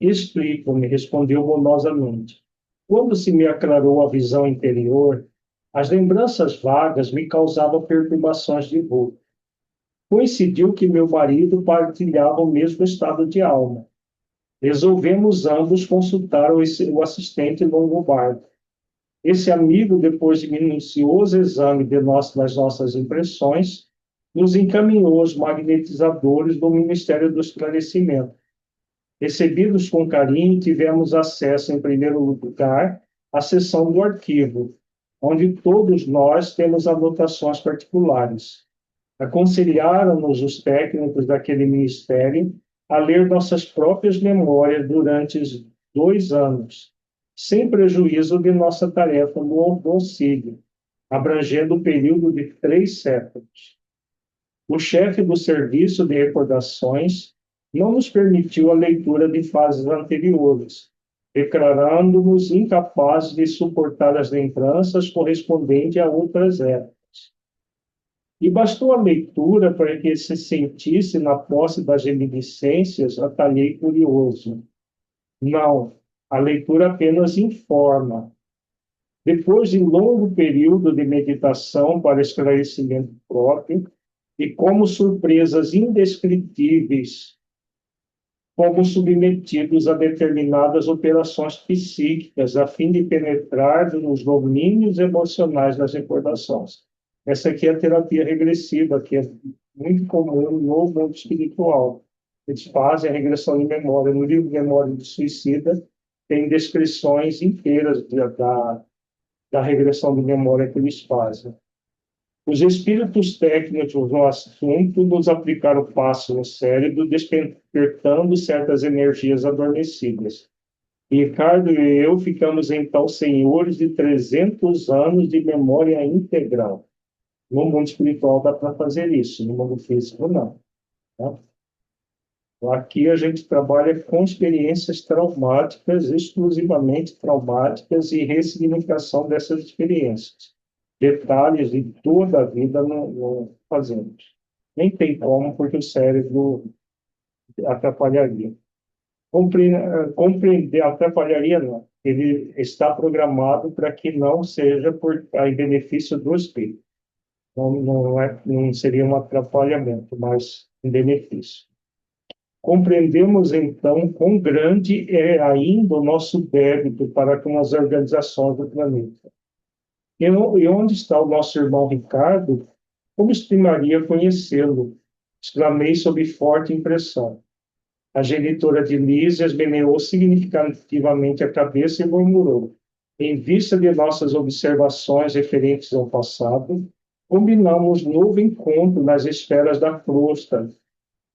Explico-me, respondeu bondosamente. Quando se me aclarou a visão interior, as lembranças vagas me causavam perturbações de vulto. Coincidiu que meu marido partilhava o mesmo estado de alma. Resolvemos ambos consultar o assistente longobardo. Esse amigo, depois de minucioso exame das nossas impressões, nos encaminhou aos magnetizadores do Ministério do Esclarecimento. Recebidos com carinho, tivemos acesso, em primeiro lugar, à seção do arquivo, onde todos nós temos anotações particulares. Aconselharam-nos os técnicos daquele ministério a ler nossas próprias memórias durante os 2 anos, sem prejuízo de nossa tarefa no auxílio, abrangendo o período de 3 séculos. O chefe do serviço de recordações não nos permitiu a leitura de fases anteriores, declarando-nos incapazes de suportar as lembranças correspondentes a outras épocas. E bastou a leitura para que se sentisse na posse das reminiscências, atalhei curioso. Não, a leitura apenas informa. Depois de longo período de meditação para esclarecimento próprio, e como surpresas indescritíveis, fomos submetidos a determinadas operações psíquicas a fim de penetrar nos domínios emocionais das recordações. Essa aqui é a terapia regressiva, que é muito comum no mundo espiritual. Eles fazem a regressão de memória. No livro Memória do Suicida, tem descrições inteiras da regressão de memória que eles fazem. Os espíritos técnicos no assunto nos aplicaram passo no cérebro, despertando certas energias adormecidas. Ricardo e eu ficamos, então, senhores de 300 anos de memória integral. No mundo espiritual dá para fazer isso, no mundo físico não. Tá? Aqui a gente trabalha com experiências traumáticas, exclusivamente traumáticas, e ressignificação dessas experiências. Detalhes de toda a vida não fazemos. Nem tem como, porque o cérebro atrapalharia. Compreender, atrapalharia não. Ele está programado para que não seja em benefício do espírito. Não seria um atrapalhamento, mas um benefício. Compreendemos, então, quão grande é ainda o nosso débito para com as organizações do planeta. E onde está o nosso irmão Ricardo? Como estimaria conhecê-lo? Exclamei sob forte impressão. A genitora de Lísias meneou significativamente a cabeça e murmurou: em vista de nossas observações referentes ao passado, combinamos novo encontro nas esferas da crosta.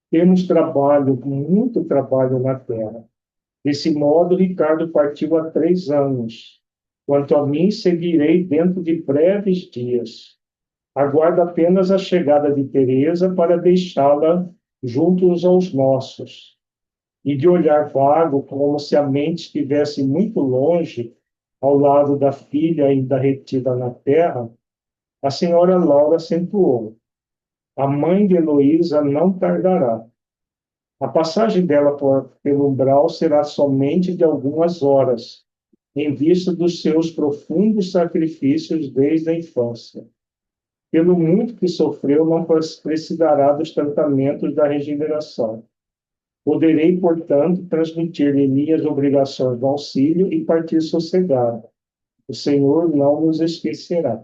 Temos muito trabalho na Terra. Desse modo, Ricardo partiu há 3 anos. Quanto a mim, seguirei dentro de breves dias. Aguardo apenas a chegada de Teresa para deixá-la juntos aos nossos. E de olhar vago, como se a mente estivesse muito longe, ao lado da filha ainda retida na terra, a senhora Laura acentuou: a mãe de Heloísa não tardará. A passagem dela pelo umbral será somente de algumas horas, em vista dos seus profundos sacrifícios desde a infância. Pelo muito que sofreu, não precisará dos tratamentos da regeneração. Poderei, portanto, transmitir-lhe minhas obrigações do auxílio e partir sossegado. O Senhor não nos esquecerá.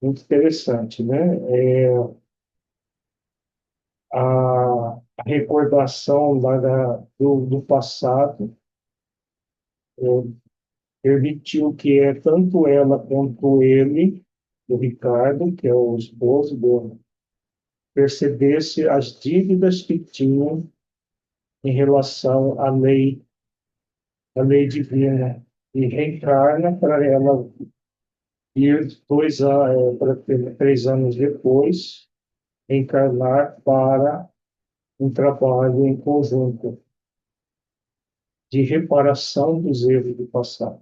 Muito interessante, né? A recordação do passado permitiu que tanto ela quanto ele, o Ricardo, que é o esposo dele, percebesse as dívidas que tinham em relação à lei divina, e reencarna para ela e 3 anos depois encarnar para um trabalho em conjunto de reparação dos erros do passado.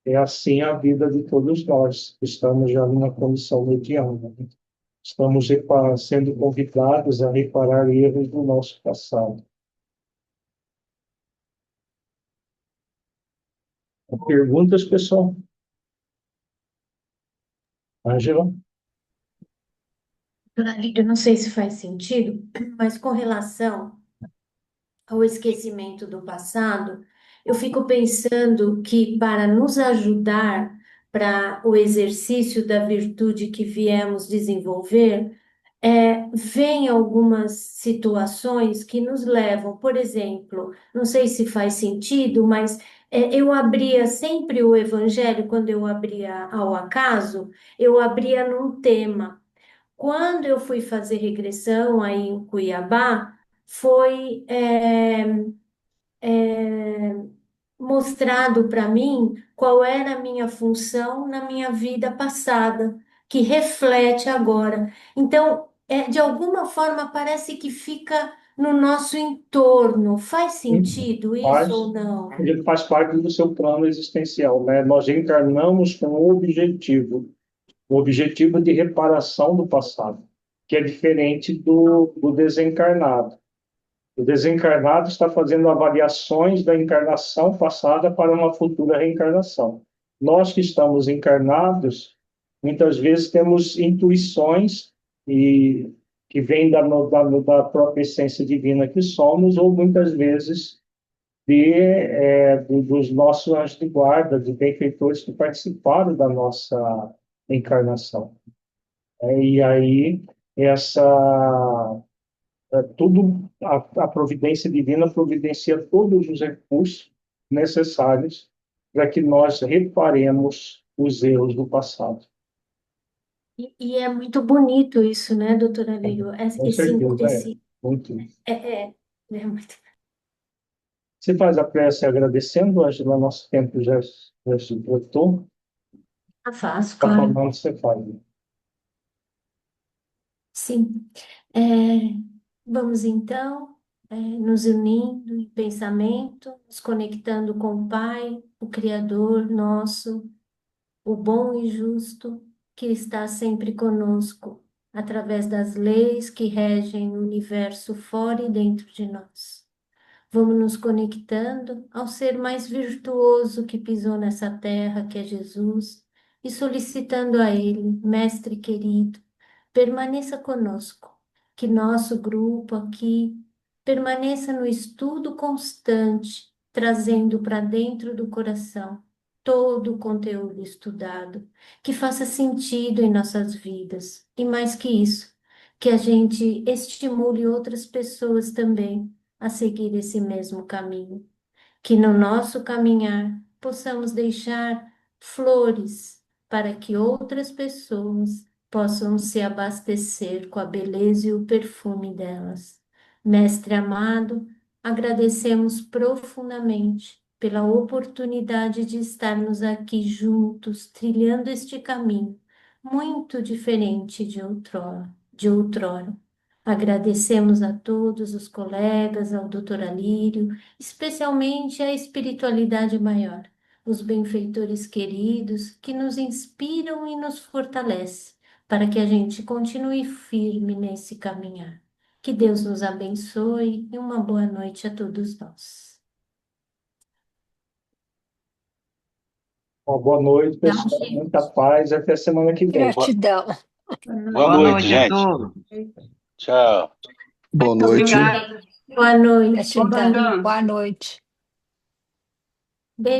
É assim a vida de todos nós, que estamos já numa condição mediana, né? Estamos sendo convidados a reparar erros do nosso passado. Perguntas, pessoal? Ângela? Dona Lídia, eu não sei se faz sentido, mas com relação ao esquecimento do passado, eu fico pensando que para nos ajudar para o exercício da virtude que viemos desenvolver, vem algumas situações que nos levam, por exemplo, não sei se faz sentido, mas eu abria sempre o Evangelho, quando eu abria ao acaso, eu abria num tema. Quando eu fui fazer regressão aí em Cuiabá, foi mostrado para mim qual era a minha função na minha vida passada, que reflete agora. Então, de alguma forma, parece que fica no nosso entorno. Faz sentido isso Faz, ou não? ele faz parte do seu plano existencial, né? Nós encarnamos com o objetivo de reparação do passado, que é diferente do desencarnado. O desencarnado está fazendo avaliações da encarnação passada para uma futura reencarnação. Nós que estamos encarnados, muitas vezes temos intuições e que vêm da própria essência divina que somos, ou muitas vezes dos nossos anjos de guarda, de benfeitores que participaram da nossa encarnação. E aí, essa a providência divina providencia todos os recursos necessários para que nós reparemos os erros do passado. E é muito bonito isso, né, doutora Lírio? Com certeza, muito. É, é, é muito. Você faz a prece agradecendo, Ângela, nosso tempo já se esgotou. Faço, Está claro. falando, você faz. Sim. É, vamos então, nos unindo em pensamento, nos conectando com o Pai, o Criador nosso, o bom e justo, que está sempre conosco, através das leis que regem o universo fora e dentro de nós. Vamos nos conectando ao ser mais virtuoso que pisou nessa terra, que é Jesus, e solicitando a Ele, Mestre querido, permaneça conosco, que nosso grupo aqui permaneça no estudo constante, trazendo para dentro do coração todo o conteúdo estudado, que faça sentido em nossas vidas. E mais que isso, que a gente estimule outras pessoas também a seguir esse mesmo caminho. Que no nosso caminhar possamos deixar flores para que outras pessoas possam se abastecer com a beleza e o perfume delas. Mestre amado, agradecemos profundamente pela oportunidade de estarmos aqui juntos, trilhando este caminho, muito diferente de outrora. Agradecemos a todos os colegas, ao doutor Alírio, especialmente à espiritualidade maior, os benfeitores queridos que nos inspiram e nos fortalecem, para que a gente continue firme nesse caminhar. Que Deus nos abençoe e uma boa noite a todos nós. Uma boa noite, Tchau, pessoal. gente. Muita paz. Até semana que vem. Gratidão. Boa noite, gente. Tchau. Boa noite. Obrigada. Boa noite. Gratidão. Boa noite. Beijo.